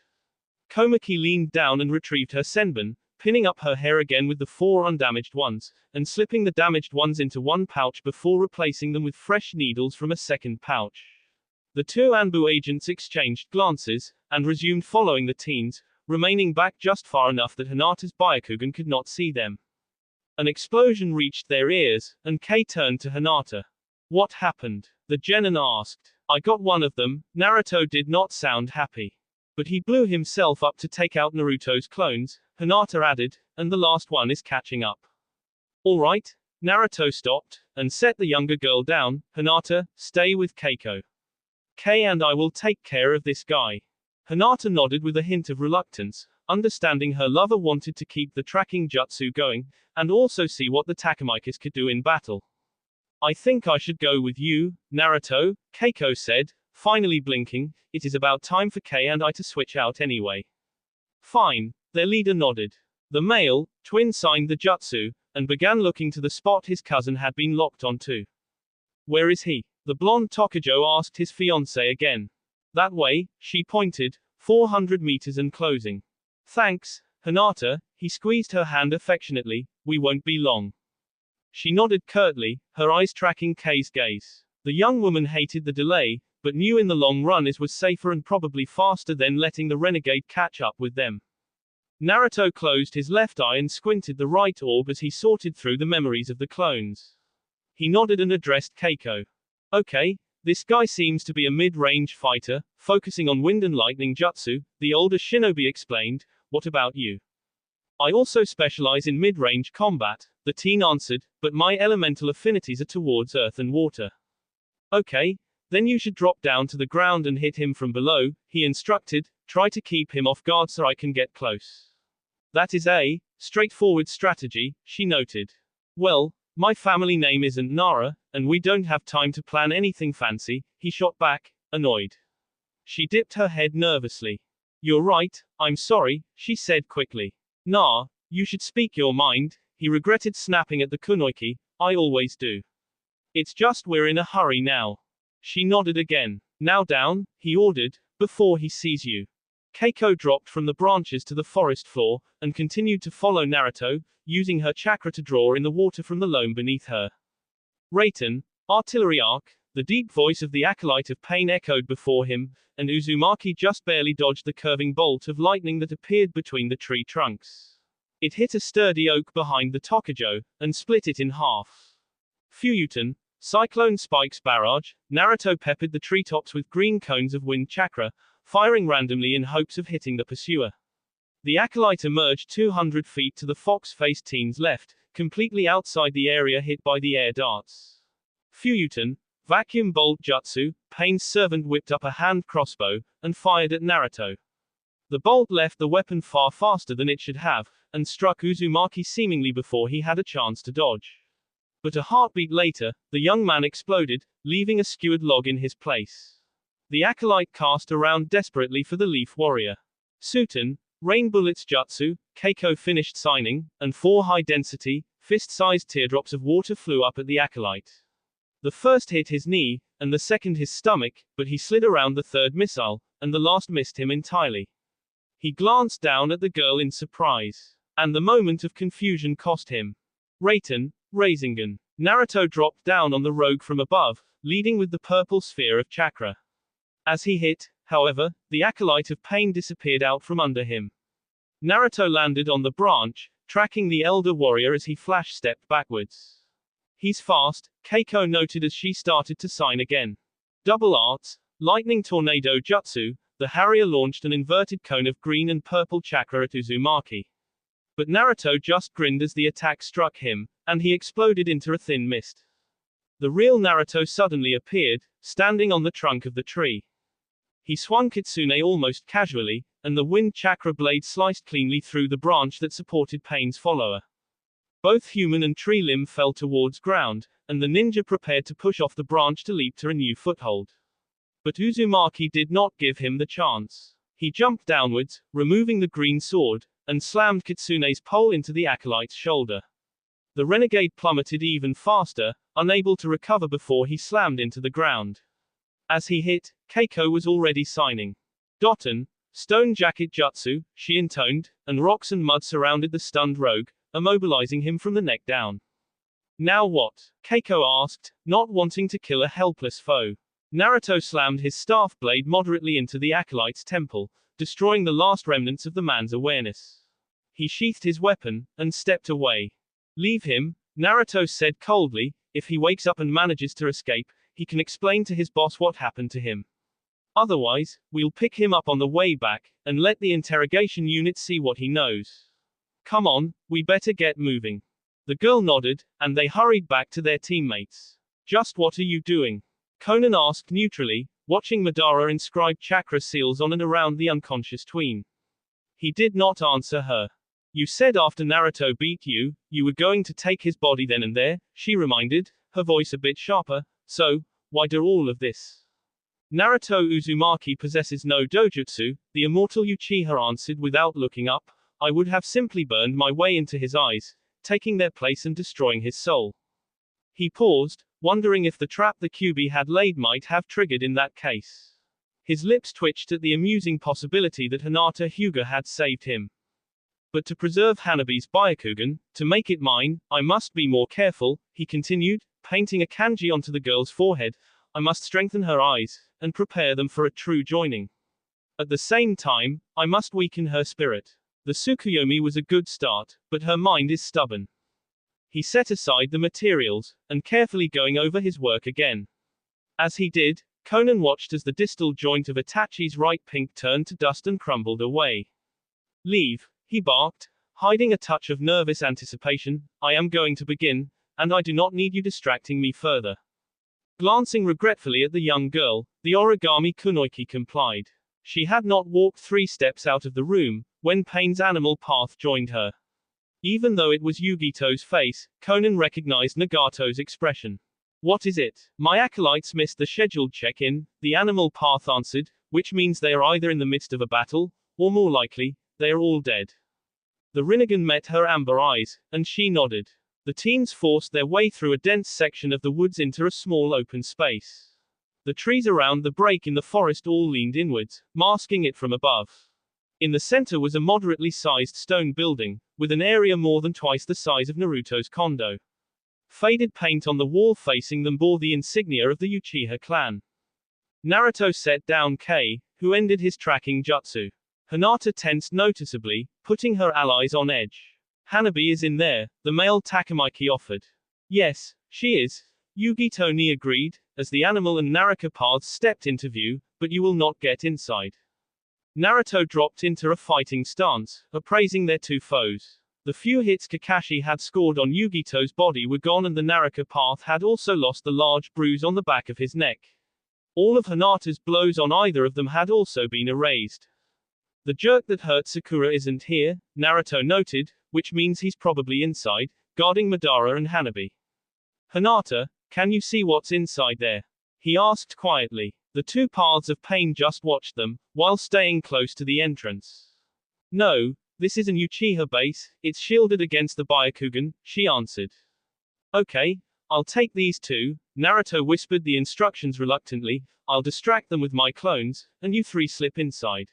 Komaki leaned down and retrieved her senbon, pinning up her hair again with the 4 undamaged ones, and slipping the damaged ones into one pouch before replacing them with fresh needles from a second pouch. The 2 Anbu agents exchanged glances, and resumed following the teens, remaining back just far enough that Hinata's Byakugan could not see them. An explosion reached their ears, and Kei turned to Hinata. What happened? The genin asked. I got one of them. Naruto did not sound happy. But he blew himself up to take out Naruto's clones, Hinata added, and the last one is catching up. Alright. Naruto stopped, and set the younger girl down. Hinata, stay with Keiko. Kei and I will take care of this guy. Hinata nodded with a hint of reluctance, understanding her lover wanted to keep the tracking jutsu going, and also see what the Takamikis could do in battle. I think I should go with you, Naruto, Keiko said, finally blinking. It is about time for Kei and I to switch out anyway. Fine, their leader nodded. The male, twin signed the jutsu, and began looking to the spot his cousin had been locked onto. Where is he? The blonde Tokujo asked his fiancée again. That way, she pointed, 400 meters and closing. Thanks, Hinata, he squeezed her hand affectionately, we won't be long. She nodded curtly, her eyes tracking Kei's gaze. The young woman hated the delay, but knew in the long run it was safer and probably faster than letting the renegade catch up with them. Naruto closed his left eye and squinted the right orb as he sorted through the memories of the clones. He nodded and addressed Keiko. Okay, this guy seems to be a mid-range fighter, focusing on wind and lightning jutsu, the older shinobi explained. What about you? I also specialize in mid-range combat, the teen answered, but my elemental affinities are towards earth and water. Okay, then you should drop down to the ground and hit him from below, he instructed, try to keep him off guard so I can get close. That is a straightforward strategy, she noted. Well, my family name isn't Nara, and we don't have time to plan anything fancy, he shot back, annoyed. She dipped her head nervously. You're right, I'm sorry, she said quickly. Nah, you should speak your mind, he regretted snapping at the kunoichi, I always do. It's just we're in a hurry now. She nodded again. Now down, he ordered, before he sees you. Keiko dropped from the branches to the forest floor, and continued to follow Naruto, using her chakra to draw in the water from the loam beneath her. Reitan, artillery arc, the deep voice of the acolyte of Pain echoed before him, and Uzumaki just barely dodged the curving bolt of lightning that appeared between the tree trunks. It hit a sturdy oak behind the Tokujo, and split it in half. Fuyutan, Cyclone Spikes Barrage, Naruto peppered the treetops with green cones of wind chakra, firing randomly in hopes of hitting the pursuer. The acolyte emerged 200 feet to the fox-faced teen's left, completely outside the area hit by the air darts. Fuyutan, Vacuum Bolt Jutsu, Pain's servant whipped up a hand crossbow, and fired at Naruto. The bolt left the weapon far faster than it should have, and struck Uzumaki seemingly before he had a chance to dodge. But a heartbeat later, the young man exploded, leaving a skewered log in his place. The acolyte cast around desperately for the leaf warrior. Suten, rain bullets jutsu, Keiko finished signing, and 4 high-density, fist-sized teardrops of water flew up at the acolyte. The first hit his knee, and the second his stomach, but he slid around the third missile, and the last missed him entirely. He glanced down at the girl in surprise. And the moment of confusion cost him. Raiten, Rasengan. Naruto dropped down on the rogue from above, leading with the purple sphere of chakra. As he hit, however, the acolyte of pain disappeared out from under him. Naruto landed on the branch, tracking the elder warrior as he flash-stepped backwards. He's fast, Keiko noted as she started to sign again. Double arts, lightning tornado jutsu, the Harrier launched an inverted cone of green and purple chakra at Uzumaki. But Naruto just grinned as the attack struck him, and he exploded into a thin mist. The real Naruto suddenly appeared, standing on the trunk of the tree. He swung Kitsune almost casually, and the wind chakra blade sliced cleanly through the branch that supported Pain's follower. Both human and tree limb fell towards ground, and the ninja prepared to push off the branch to leap to a new foothold. But Uzumaki did not give him the chance. He jumped downwards, removing the green sword, and slammed Kitsune's pole into the acolyte's shoulder. The renegade plummeted even faster, unable to recover before he slammed into the ground. As he hit, Keiko was already signing. Doton, stone jacket jutsu, she intoned, and rocks and mud surrounded the stunned rogue, immobilizing him from the neck down. Now what? Keiko asked, not wanting to kill a helpless foe. Naruto slammed his staff blade moderately into the acolyte's temple, destroying the last remnants of the man's awareness. He sheathed his weapon, and stepped away. Leave him, Naruto said coldly. If he wakes up and manages to escape, he can explain to his boss what happened to him. Otherwise, we'll pick him up on the way back, and let the interrogation unit see what he knows. Come on, we better get moving. The girl nodded, and they hurried back to their teammates. Just what are you doing? Conan asked neutrally, watching Madara inscribe chakra seals on and around the unconscious tween. He did not answer her. You said after Naruto beat you, you were going to take his body then and there, she reminded, her voice a bit sharper. So, why do all of this? Naruto Uzumaki possesses no dojutsu, the immortal Uchiha answered without looking up. I would have simply burned my way into his eyes, taking their place and destroying his soul. He paused, wondering if the trap the Kyuubi had laid might have triggered in that case. His lips twitched at the amusing possibility that Hinata Hyuga had saved him. But to preserve Hanabi's Byakugan, to make it mine, I must be more careful, he continued, painting a kanji onto the girl's forehead. I must strengthen her eyes, and prepare them for a true joining. At the same time, I must weaken her spirit. The Tsukuyomi was a good start, but her mind is stubborn. He set aside the materials, and carefully going over his work again. As he did, Conan watched as the distal joint of Itachi's right pink turned to dust and crumbled away. Leave, he barked, hiding a touch of nervous anticipation. I am going to begin, and I do not need you distracting me further. Glancing regretfully at the young girl, the origami kunoichi complied. She had not walked 3 steps out of the room, when Pain's animal path joined her. Even though it was Yugito's face, Conan recognized Nagato's expression. What is it? My acolytes missed the scheduled check-in, the animal path answered, which means they are either in the midst of a battle, or more likely, they are all dead. The Rinnegan met her amber eyes, and she nodded. The teens forced their way through a dense section of the woods into a small open space. The trees around the break in the forest all leaned inwards, masking it from above. In the center was a moderately sized stone building, with an area more than twice the size of Naruto's condo. Faded paint on the wall facing them bore the insignia of the Uchiha clan. Naruto set down Kei, who ended his tracking jutsu. Hinata tensed noticeably, putting her allies on edge. Hanabi is in there, the male Takamaki offered. Yes, she is. Yugito Ni agreed, as the animal and Naraka paths stepped into view, but you will not get inside. Naruto dropped into a fighting stance, appraising their 2 foes. The few hits Kakashi had scored on Yugito's body were gone and the Naraka path had also lost the large bruise on the back of his neck. All of Hinata's blows on either of them had also been erased. The jerk that hurt Sakura isn't here, Naruto noted, which means he's probably inside, guarding Madara and Hanabi. Hinata, can you see what's inside there? He asked quietly. The two paths of pain just watched them, while staying close to the entrance. No, this is an Uchiha base, it's shielded against the Byakugan, she answered. Okay, I'll take these two, Naruto whispered the instructions reluctantly, I'll distract them with my clones, and you three slip inside.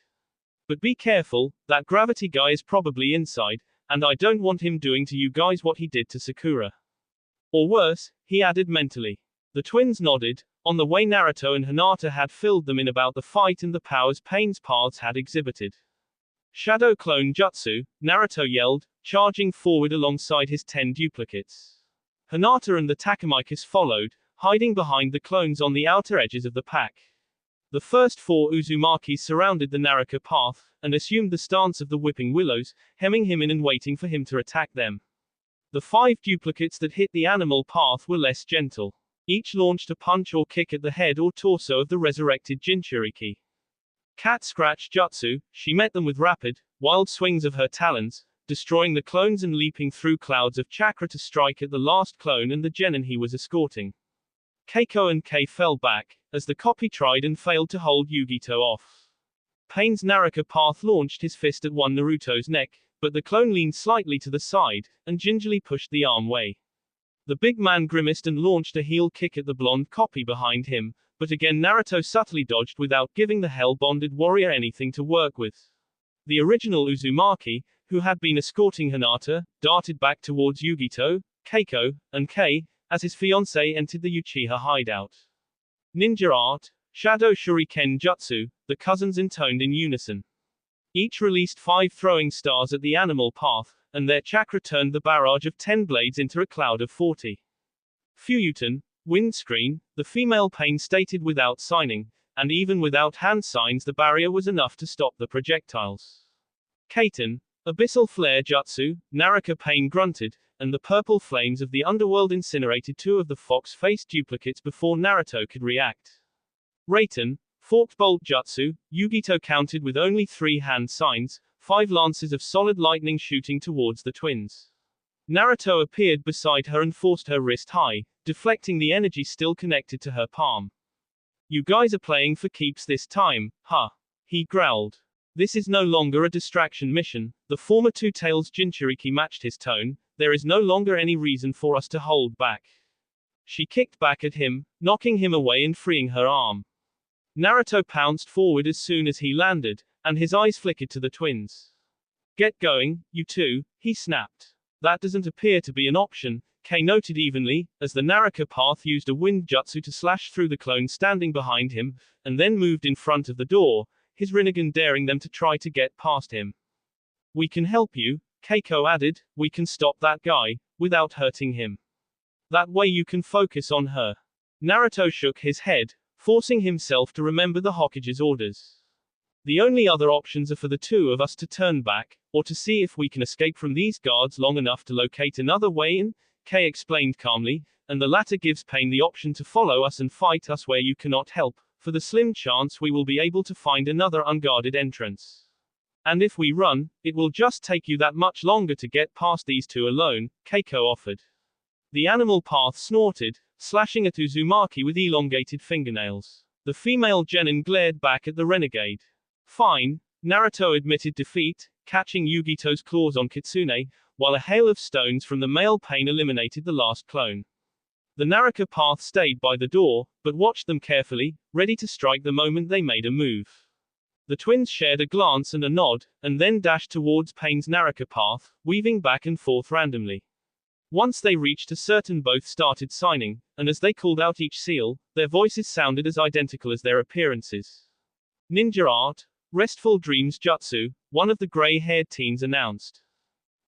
But be careful, that gravity guy is probably inside, and I don't want him doing to you guys what he did to Sakura. Or worse, he added mentally. The twins nodded, on the way Naruto and Hinata had filled them in about the fight and the powers Pain's paths had exhibited. Shadow Clone Jutsu, Naruto yelled, charging forward alongside his 10 duplicates. Hinata and the Takamikis followed, hiding behind the clones on the outer edges of the pack. The first 4 Uzumakis surrounded the Naraka path, and assumed the stance of the Whipping Willows, hemming him in and waiting for him to attack them. The 5 duplicates that hit the animal path were less gentle. Each launched a punch or kick at the head or torso of the resurrected Jinchuriki. Cat Scratch Jutsu, she met them with rapid, wild swings of her talons, destroying the clones and leaping through clouds of chakra to strike at the last clone and the genin he was escorting. Keiko and Kei fell back, as the copy tried and failed to hold Yugito off. Pain's Naraka path launched his fist at one Naruto's neck, but the clone leaned slightly to the side, and gingerly pushed the arm away. The big man grimaced and launched a heel kick at the blonde copy behind him, but again Naruto subtly dodged without giving the hell-bonded warrior anything to work with. The original Uzumaki, who had been escorting Hinata, darted back towards Yugito, Keiko, and Kei, as his fiancée entered the Uchiha hideout. Ninja Art, Shadow Shuriken Jutsu, the cousins intoned in unison. Each released 5 throwing stars at the animal path, and their chakra turned the barrage of 10 blades into a cloud of 40. Fuyuten, windscreen, the female Pain stated without signing, and even without hand signs the barrier was enough to stop the projectiles. Kaiten, abyssal flare jutsu, Naraka Pain grunted, and the purple flames of the underworld incinerated 2 of the fox-faced duplicates before Naruto could react. Raiten, forked bolt jutsu, Yugito counted with only 3 hand signs, 5 lances of solid lightning shooting towards the twins. Naruto appeared beside her and forced her wrist high, deflecting the energy still connected to her palm. You guys are playing for keeps this time, huh? He growled. This is no longer a distraction mission, the former Two Tails Jinchuriki matched his tone, there is no longer any reason for us to hold back. She kicked back at him, knocking him away and freeing her arm. Naruto pounced forward as soon as he landed, and his eyes flickered to the twins. Get going, you two, he snapped. That doesn't appear to be an option, Kei noted evenly, as the Naraka path used a wind jutsu to slash through the clone standing behind him, and then moved in front of the door, his Rinnegan daring them to try to get past him. We can help you, Keiko added, we can stop that guy, without hurting him. That way you can focus on her. Naruto shook his head, forcing himself to remember the Hokage's orders. The only other options are for the 2 of us to turn back, or to see if we can escape from these guards long enough to locate another way in, Kei explained calmly, and the latter gives Pain the option to follow us and fight us where you cannot help, for the slim chance we will be able to find another unguarded entrance. And if we run, it will just take you that much longer to get past these 2 alone, Keiko offered. The animal path snorted, slashing at Uzumaki with elongated fingernails. The female genin glared back at the renegade. Fine, Naruto admitted defeat, catching Yugito's claws on Kitsune, while a hail of stones from the male Pain eliminated the last clone. The Naraka path stayed by the door, but watched them carefully, ready to strike the moment they made a move. The twins shared a glance and a nod, and then dashed towards Pain's Naraka path, weaving back and forth randomly. Once they reached a certain both started signing, and as they called out each seal, their voices sounded as identical as their appearances. Ninja Art, Restful Dreams Jutsu, one of the gray-haired teens announced.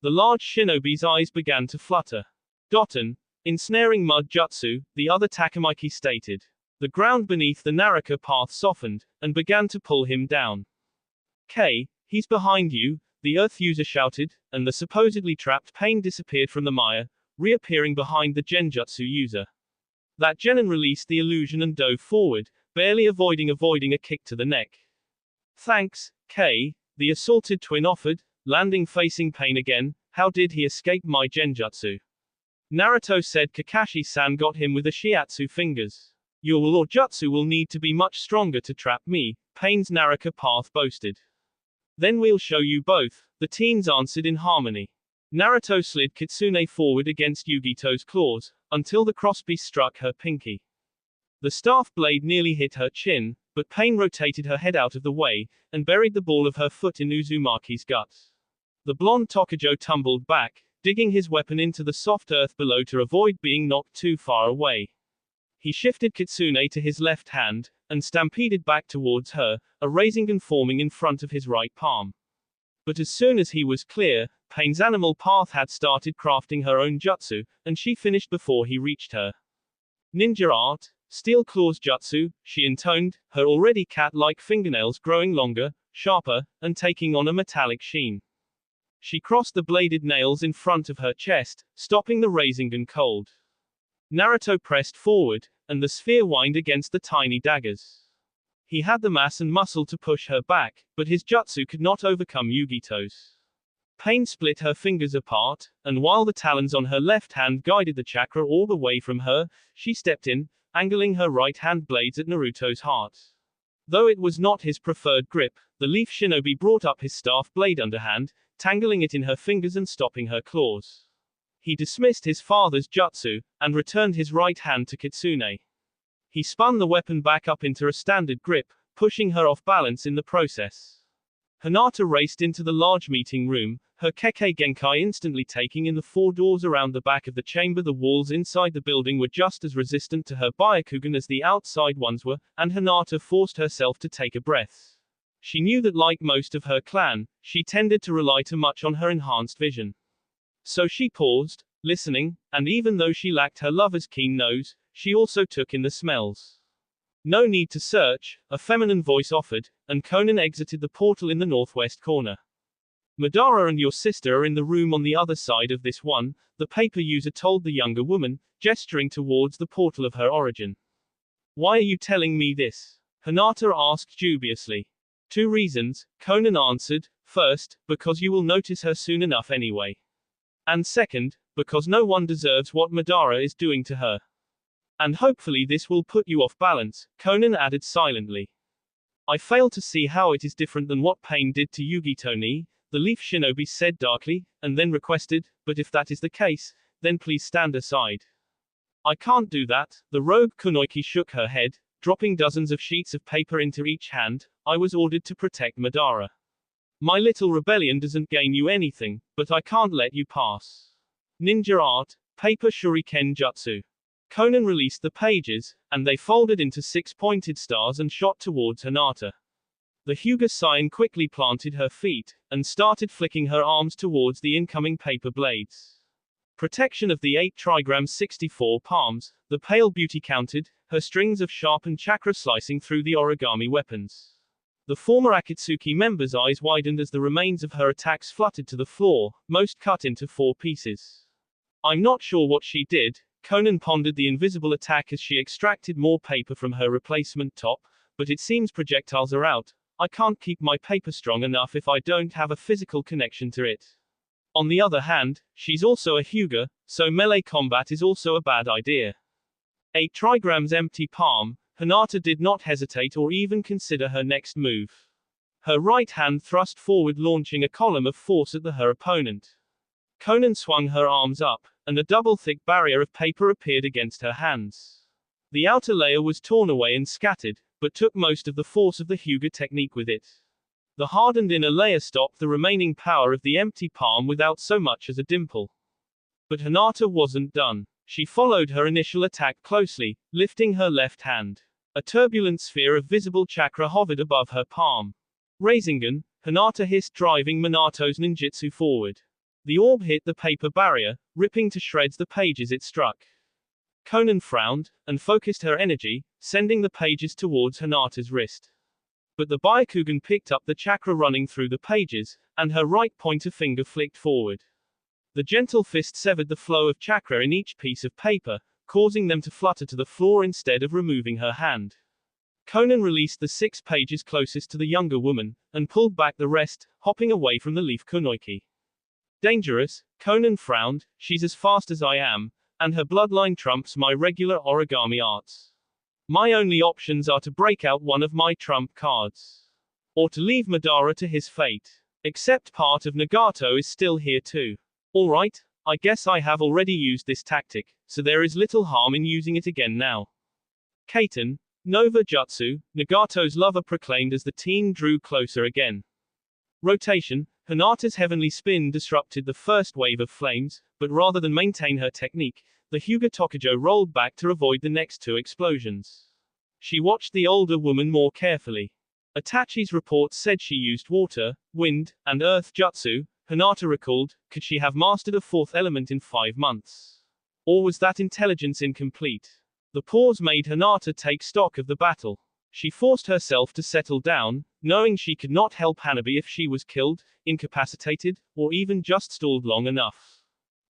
The large shinobi's eyes began to flutter. Doton, Ensnaring Mud Jutsu, the other Takamiki stated. The ground beneath the Naraka path softened, and began to pull him down. Kei, he's behind you, the Earth user shouted, and the supposedly trapped Pain disappeared from the mire, reappearing behind the Genjutsu user. That genin released the illusion and dove forward, barely avoiding a kick to the neck. Thanks, Kei, The assaulted twin offered, landing facing Pain again. How did he escape my genjutsu? Naruto said Kakashi-san got him with the shiatsu fingers. Your will or jutsu will need to be much stronger to trap me, Pain's Naraka path boasted. Then we'll show you both, the teens answered in harmony. Naruto slid Kitsune forward against Yugito's claws, until the crosspiece struck her pinky. The staff blade nearly hit her chin, but Pain rotated her head out of the way, and buried the ball of her foot in Uzumaki's gut. The blonde Tokujo tumbled back, digging his weapon into the soft earth below to avoid being knocked too far away. He shifted Kitsune to his left hand, and stampeded back towards her, a Rasengan forming in front of his right palm. But as soon as he was clear, Pain's animal path had started crafting her own jutsu, and she finished before he reached her. Ninja art, Steel Claws Jutsu, she intoned, her already cat-like fingernails growing longer, sharper, and taking on a metallic sheen. She crossed the bladed nails in front of her chest, stopping the Rasengan cold. Naruto pressed forward, and the sphere whined against the tiny daggers. He had the mass and muscle to push her back, but his jutsu could not overcome Yugito's. Pain split her fingers apart, and while the talons on her left hand guided the chakra orb away from her, she stepped in, angling her right hand blades at Naruto's heart. Though it was not his preferred grip, the leaf shinobi brought up his staff blade underhand, tangling it in her fingers and stopping her claws. He dismissed his father's jutsu, and returned his right hand to Kitsune. He spun the weapon back up into a standard grip, pushing her off balance in the process. Hinata raced into the large meeting room, her Kekkei Genkai instantly taking in the 4 doors around the back of the chamber. The walls inside the building were just as resistant to her Byakugan as the outside ones were, and Hinata forced herself to take a breath. She knew that like most of her clan, she tended to rely too much on her enhanced vision. So she paused, listening, and even though she lacked her lover's keen nose, she also took in the smells. No need to search, a feminine voice offered, and Conan exited the portal in the northwest corner. Madara and your sister are in the room on the other side of this one, the paper user told the younger woman, gesturing towards the portal of her origin. Why are you telling me this? Hinata asked dubiously. 2 reasons, Conan answered. First, because you will notice her soon enough anyway. And second, because no one deserves what Madara is doing to her. And hopefully this will put you off balance, Conan added silently. I fail to see how it is different than what Pain did to Yugito-ni, the leaf shinobi said darkly, and then requested, but if that is the case, then please stand aside. I can't do that, the rogue Kunoichi shook her head, dropping dozens of sheets of paper into each hand. I was ordered to protect Madara. My little rebellion doesn't gain you anything, but I can't let you pass. Ninja art, paper shuriken jutsu. Conan released the pages, and they folded into 6 pointed stars and shot towards Hinata. The Hyuga Saiyan quickly planted her feet, and started flicking her arms towards the incoming paper blades. Protection of the 8 trigrams 64 palms, the pale beauty counted, her strings of sharpened chakra slicing through the origami weapons. The former Akatsuki member's eyes widened as the remains of her attacks fluttered to the floor, most cut into 4 pieces. I'm not sure what she did, Conan pondered the invisible attack as she extracted more paper from her replacement top, but it seems projectiles are out. I can't keep my paper strong enough if I don't have a physical connection to it. On the other hand, she's also a Hyuga, so melee combat is also a bad idea. 8 trigrams empty palm, Hinata did not hesitate or even consider her next move. Her right hand thrust forward, launching a column of force at her opponent. Conan swung her arms up, and a double-thick barrier of paper appeared against her hands. The outer layer was torn away and scattered, but took most of the force of the Hyuga technique with it. The hardened inner layer stopped the remaining power of the empty palm without so much as a dimple. But Hinata wasn't done. She followed her initial attack closely, lifting her left hand. A turbulent sphere of visible chakra hovered above her palm. Rasengan, Hinata hissed, driving Minato's ninjutsu forward. The orb hit the paper barrier, ripping to shreds the pages it struck. Conan frowned, and focused her energy, sending the pages towards Hinata's wrist. But the Byakugan picked up the chakra running through the pages, and her right pointer finger flicked forward. The gentle fist severed the flow of chakra in each piece of paper, causing them to flutter to the floor instead of removing her hand. Conan released the 6 pages closest to the younger woman, and pulled back the rest, hopping away from the leaf kunoiki. Dangerous, Conan frowned, she's as fast as I am, and her bloodline trumps my regular origami arts. My only options are to break out one of my trump cards. Or to leave Madara to his fate. Except part of Nagato is still here too. Alright, I guess I have already used this tactic, so there is little harm in using it again now. Kaiten, Nova Jutsu, Nagato's lover proclaimed as the teen drew closer again. Rotation, Hinata's heavenly spin disrupted the first wave of flames, but rather than maintain her technique, the Hyuga Tokujo rolled back to avoid the next 2 explosions. She watched the older woman more carefully. Itachi's report said she used water, wind, and earth jutsu. Hinata recalled, could she have mastered a 4th element in 5 months? Or was that intelligence incomplete? The pause made Hinata take stock of the battle. She forced herself to settle down, knowing she could not help Hanabi if she was killed, incapacitated, or even just stalled long enough.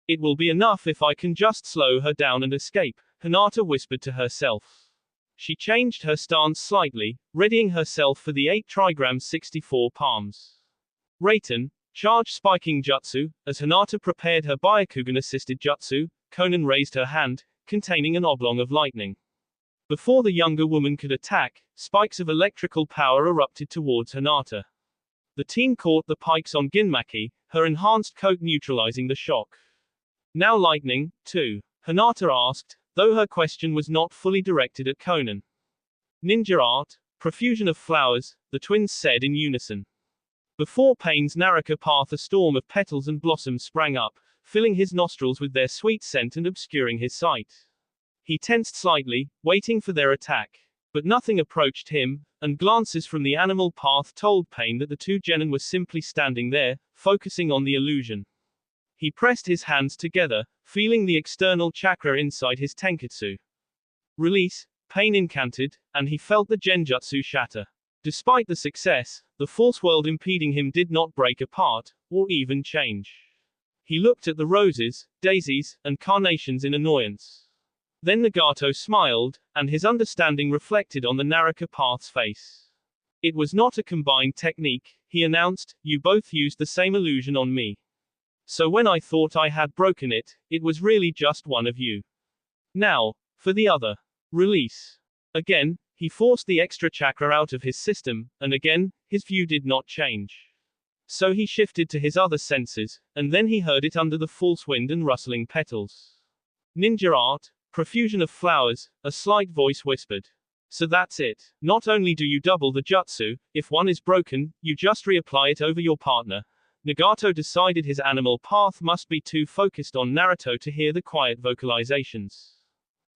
It will be enough if I can just slow her down and escape, Hinata whispered to herself. She changed her stance slightly, readying herself for the 8 trigrams 64 palms. Raiten, charge spiking jutsu, as Hinata prepared her Byakugan-assisted jutsu, Conan raised her hand, containing an oblong of lightning. Before the younger woman could attack, spikes of electrical power erupted towards Hinata. The teen caught the pikes on Ginmaki, her enhanced coat neutralizing the shock. Now lightning, too? Hinata asked, though her question was not fully directed at Conan. Ninja art, profusion of flowers, the twins said in unison. Before Pain's Naraka path a storm of petals and blossoms sprang up, filling his nostrils with their sweet scent and obscuring his sight. He tensed slightly, waiting for their attack. But nothing approached him, and glances from the animal path told Pain that the 2 genin were simply standing there, focusing on the illusion. He pressed his hands together, feeling the external chakra inside his tenketsu. Release, Pain incanted, and he felt the genjutsu shatter. Despite the success, the false world impeding him did not break apart, or even change. He looked at the roses, daisies, and carnations in annoyance. Then Nagato smiled, and his understanding reflected on the Naraka path's face. It was not a combined technique, he announced, you both used the same illusion on me. So when I thought I had broken it, it was really just one of you. Now, for the other. Release. Again, he forced the extra chakra out of his system, and again, his view did not change. So he shifted to his other senses, and then he heard it under the false wind and rustling petals. Ninja art, profusion of flowers, a slight voice whispered. So that's it. Not only do you double the jutsu, if one is broken, you just reapply it over your partner. Nagato decided his animal path must be too focused on Naruto to hear the quiet vocalizations.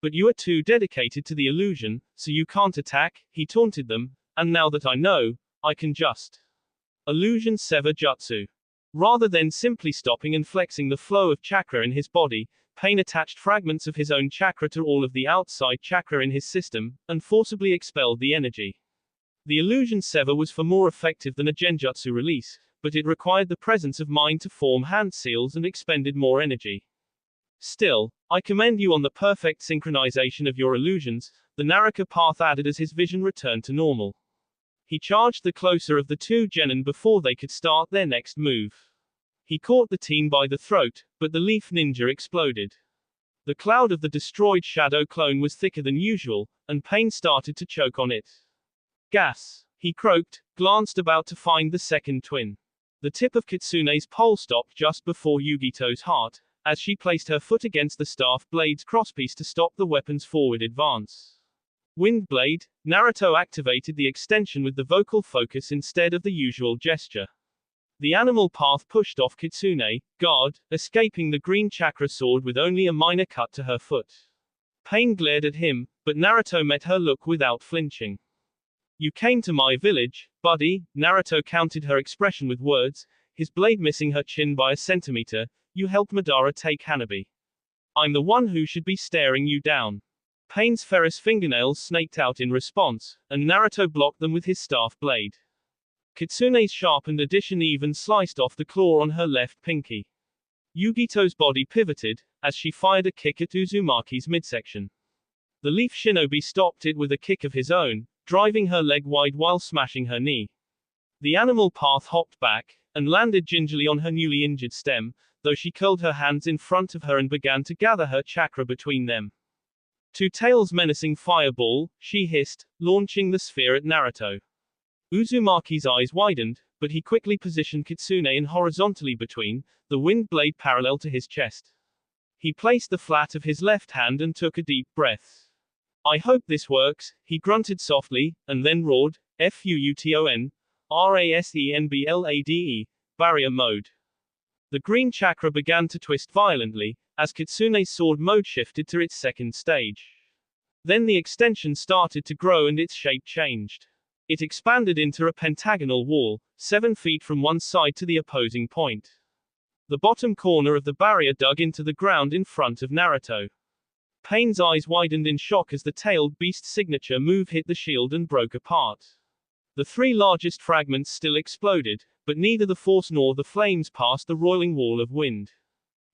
But you are too dedicated to the illusion, so you can't attack, he taunted them, and now that I know, I can just illusion sever jutsu. Rather than simply stopping and flexing the flow of chakra in his body, Pain attached fragments of his own chakra to all of the outside chakra in his system, and forcibly expelled the energy. The illusion sever was far more effective than a genjutsu release, but it required the presence of mind to form hand seals and expended more energy. Still, I commend you on the perfect synchronization of your illusions, the Naraka path added as his vision returned to normal. He charged the closer of the 2 genin before they could start their next move. He caught the teen by the throat, but the leaf ninja exploded. The cloud of the destroyed shadow clone was thicker than usual, and Pain started to choke on it. Gas! He croaked, glanced about to find the second twin. The tip of Kitsune's pole stopped just before Yugito's heart, as she placed her foot against the staff blade's crosspiece to stop the weapon's forward advance. Wind blade, Naruto activated the extension with the vocal focus instead of the usual gesture. The animal path pushed off Kitsune, guard, escaping the green chakra sword with only a minor cut to her foot. Pain glared at him, but Naruto met her look without flinching. You came to my village, buddy, Naruto countered her expression with words, his blade missing her chin by a centimeter. You helped Madara take Hanabi. I'm the one who should be staring you down. Pain's ferrous fingernails snaked out in response, and Naruto blocked them with his staff blade. Kitsune's sharpened addition even sliced off the claw on her left pinky. Yugito's body pivoted, as she fired a kick at Uzumaki's midsection. The leaf shinobi stopped it with a kick of his own, driving her leg wide while smashing her knee. The animal path hopped back, and landed gingerly on her newly injured stem, though she curled her hands in front of her and began to gather her chakra between them. "Two tails menacing fireball," she hissed, launching the sphere at Naruto. Uzumaki's eyes widened, but he quickly positioned Kitsune in horizontally between, the wind blade parallel to his chest. He placed the flat of his left hand and took a deep breath. "I hope this works," he grunted softly, and then roared, "Futon, Rasenblade, barrier mode." The green chakra began to twist violently, as Kitsune's sword mode shifted to its second stage. Then the extension started to grow and its shape changed. It expanded into a pentagonal wall, 7 feet from one side to the opposing point. The bottom corner of the barrier dug into the ground in front of Naruto. Pain's eyes widened in shock as the tailed beast's signature move hit the shield and broke apart. The 3 largest fragments still exploded, but neither the force nor the flames passed the roiling wall of wind.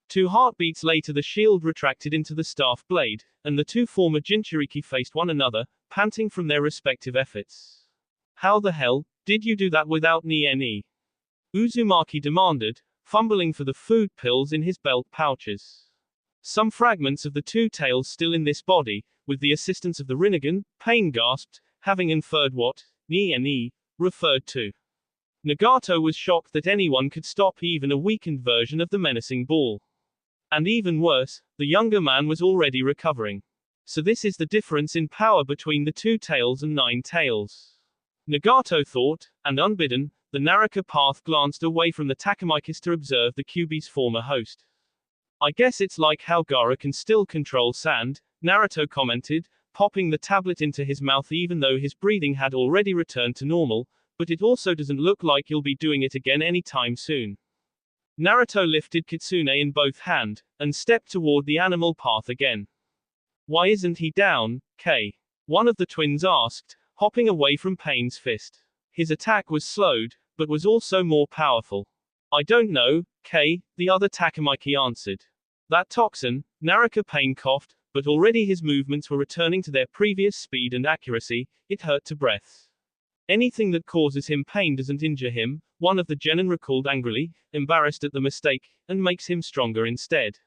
2 heartbeats later the shield retracted into the staff blade, and the 2 former Jinchuriki faced one another, panting from their respective efforts. "How the hell did you do that without NE?" Uzumaki demanded, fumbling for the food pills in his belt pouches. "Some fragments of the 2 tails still in this body, with the assistance of the Rinnegan," Pain gasped, having inferred what NE referred to. Nagato was shocked that anyone could stop even a weakened version of the menacing ball. And even worse, the younger man was already recovering. So this is the difference in power between the 2 tails and 9 tails. Nagato thought, and unbidden, the Naraka path glanced away from the Takamikis to observe the Kyuubi's former host. "I guess it's like how Gaara can still control sand," Naruto commented, popping the tablet into his mouth even though his breathing had already returned to normal, "but it also doesn't look like you'll be doing it again anytime soon." Naruto lifted Kitsune in both hand, and stepped toward the animal path again. "Why isn't he down, K?" one of the twins asked, hopping away from Pain's fist. His attack was slowed, but was also more powerful. "I don't know, K," the other Takamiki answered. "That toxin," Naraka Pain coughed, but already his movements were returning to their previous speed and accuracy, it hurt to breath. "Anything that causes him pain doesn't injure him," one of the genin recalled angrily, embarrassed at the mistake, and makes him stronger instead.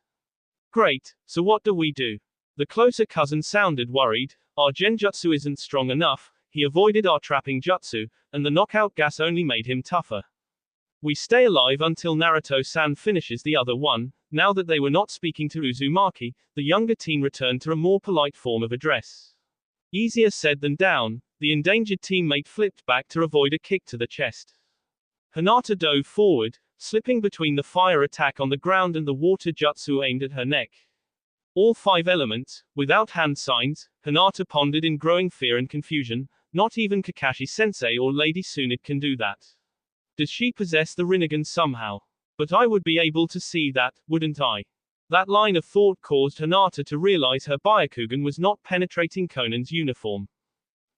"Great, so what do we do?" The closer cousin sounded worried. "Our genjutsu isn't strong enough, he avoided our trapping jutsu, and the knockout gas only made him tougher. We stay alive until Naruto-san finishes the other one." Now that they were not speaking to Uzumaki, the younger teen returned to a more polite form of address. Easier said than done, the endangered teammate flipped back to avoid a kick to the chest. Hinata dove forward, slipping between the fire attack on the ground and the water jutsu aimed at her neck. All 5 elements, without hand signs, Hinata pondered in growing fear and confusion. Not even Kakashi-sensei or Lady Tsunade can do that. Does she possess the Rinnegan somehow? But I would be able to see that, wouldn't I? That line of thought caused Hinata to realize her Byakugan was not penetrating Conan's uniform.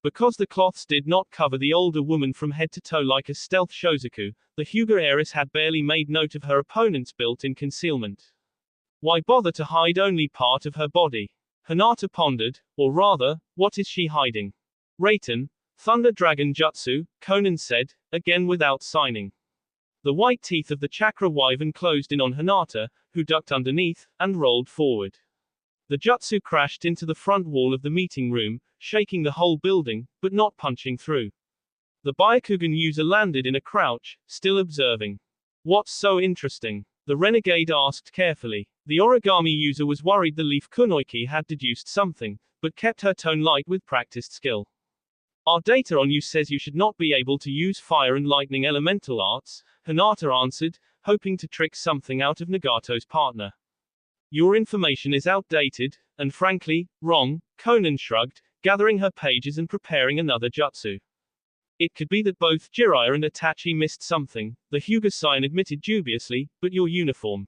Because the cloths did not cover the older woman from head to toe like a stealth shozaku, the Hyuga heiress had barely made note of her opponent's built-in concealment. Why bother to hide only part of her body? Hinata pondered, or rather, what is she hiding? Raiten, Thunder Dragon Jutsu, Conan said, again without signing. The white teeth of the chakra wyvern closed in on Hinata, who ducked underneath, and rolled forward. The jutsu crashed into the front wall of the meeting room, shaking the whole building, but not punching through. The Byakugan user landed in a crouch, still observing. "What's so interesting?" the renegade asked carefully. The origami user was worried the leaf kunoichi had deduced something, but kept her tone light with practiced skill. "Our data on you says you should not be able to use fire and lightning elemental arts," Hinata answered, hoping to trick something out of Nagato's partner. "Your information is outdated, and frankly, wrong," Conan shrugged, gathering her pages and preparing another jutsu. "It could be that both Jiraiya and Itachi missed something," the Hyuga scion admitted dubiously, "but your uniform.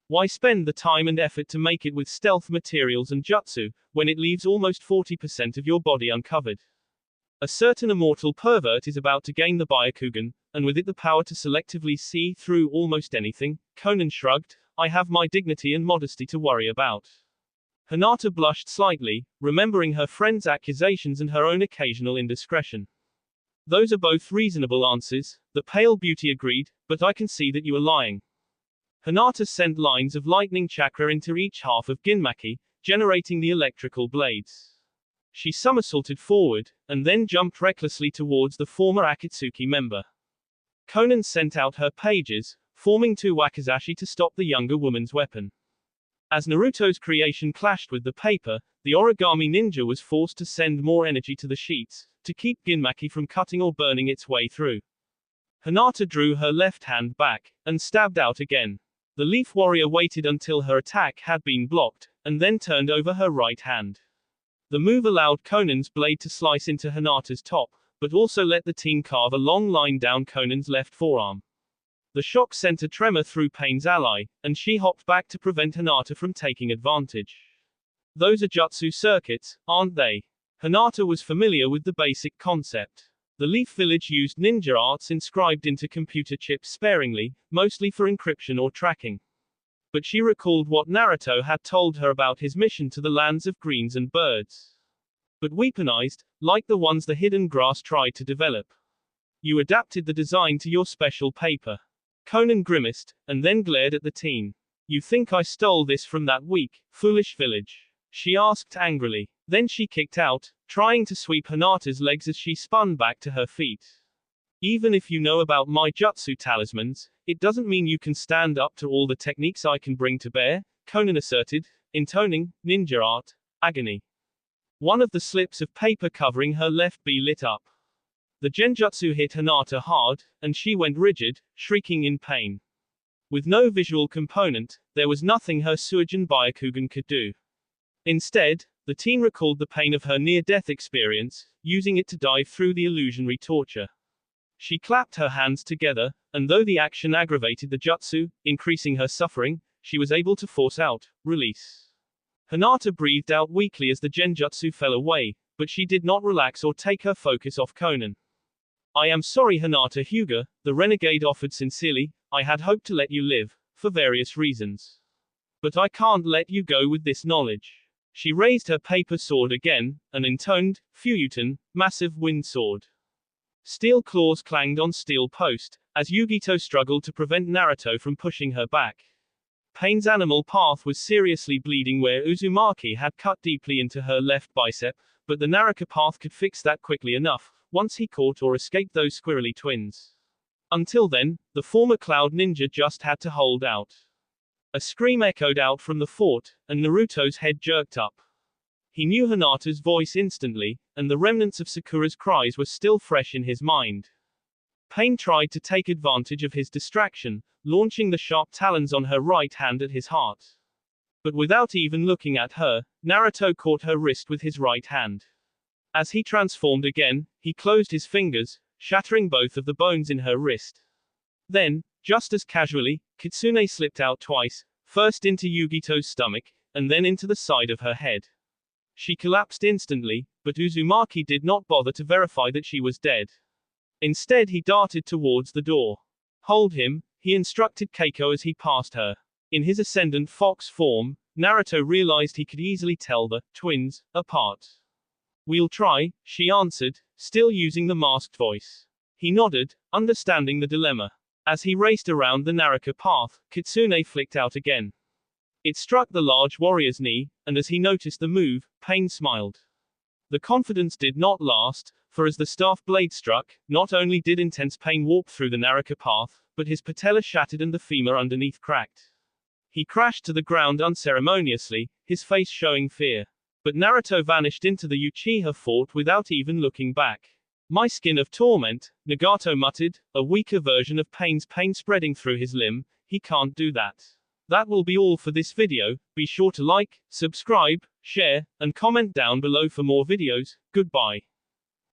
Why spend the time and effort to make it with stealth materials and jutsu, when it leaves almost 40% of your body uncovered? A certain immortal pervert is about to gain the Byakugan, and with it the power to selectively see through almost anything." Conan shrugged. "I have my dignity and modesty to worry about." Hinata blushed slightly, remembering her friend's accusations and her own occasional indiscretion. Those are both reasonable answers, the pale beauty agreed, but I can see that you are lying. Hinata sent lines of lightning chakra into each half of Ginmaki, generating the electrical blades. She somersaulted forward, and then jumped recklessly towards the former Akatsuki member. Konan sent out her pages, forming two wakizashi to stop the younger woman's weapon. As Naruto's creation clashed with the paper, the origami ninja was forced to send more energy to the sheets, to keep Ginmaki from cutting or burning its way through. Hinata drew her left hand back, and stabbed out again. The leaf warrior waited until her attack had been blocked, and then turned over her right hand. The move allowed Konan's blade to slice into Hinata's top, but also let the teen carve a long line down Konan's left forearm. The shock sent a tremor through Pain's ally, and she hopped back to prevent Hinata from taking advantage. Those are jutsu circuits, aren't they? Hinata was familiar with the basic concept. The Leaf Village used ninja arts inscribed into computer chips sparingly, mostly for encryption or tracking. But she recalled what Naruto had told her about his mission to the lands of greens and birds. But weaponized, like the ones the hidden grass tried to develop. You adapted the design to your special paper. Konan grimaced, and then glared at the teen. You think I stole this from that weak, foolish village? She asked angrily. Then she kicked out, trying to sweep Hinata's legs as she spun back to her feet. Even if you know about my jutsu talismans, it doesn't mean you can stand up to all the techniques I can bring to bear, Konan asserted, intoning ninja art agony. One of the slips of paper covering her left bee lit up. The genjutsu hit Hinata hard, and she went rigid, shrieking in pain. With no visual component, there was nothing her Suijin Byakugan could do. Instead, the teen recalled the pain of her near-death experience, using it to dive through the illusionary torture. She clapped her hands together, and though the action aggravated the jutsu, increasing her suffering, she was able to force out, release. Hinata breathed out weakly as the genjutsu fell away, but she did not relax or take her focus off Konan. I am sorry Hinata Hyuga, the renegade offered sincerely, I had hoped to let you live, for various reasons. But I can't let you go with this knowledge. She raised her paper sword again, and intoned, Fuyuten, massive wind sword. Steel claws clanged on steel post, as Yugito struggled to prevent Naruto from pushing her back. Pain's animal path was seriously bleeding where Uzumaki had cut deeply into her left bicep, but the Naraka path could fix that quickly enough, once he caught or escaped those squirrely twins. Until then, the former Cloud Ninja just had to hold out. A scream echoed out from the fort, and Naruto's head jerked up. He knew Hinata's voice instantly, and the remnants of Sakura's cries were still fresh in his mind. Pain tried to take advantage of his distraction, launching the sharp talons on her right hand at his heart. But without even looking at her, Naruto caught her wrist with his right hand. As he transformed again, he closed his fingers, shattering both of the bones in her wrist. Then, just as casually, Kitsune slipped out twice, first into Yugito's stomach, and then into the side of her head. She collapsed instantly, but Uzumaki did not bother to verify that she was dead. Instead he darted towards the door. Hold him, he instructed Keiko as he passed her. In his ascendant fox form, Naruto realized he could easily tell the twins apart. We'll try, she answered, still using the masked voice. He nodded, understanding the dilemma. As he raced around the Naraka path, Kitsune flicked out again. It struck the large warrior's knee, and as he noticed the move, Pain smiled. The confidence did not last, for as the staff blade struck, not only did intense pain warp through the Naraka path, but his patella shattered and the femur underneath cracked. He crashed to the ground unceremoniously, his face showing fear. But Naruto vanished into the Uchiha fort without even looking back. My skin of torment, Nagato muttered, a weaker version of Pain's pain spreading through his limb. He can't do that. That will be all for this video. Be sure to like, subscribe, share, and comment down below for more videos. Goodbye.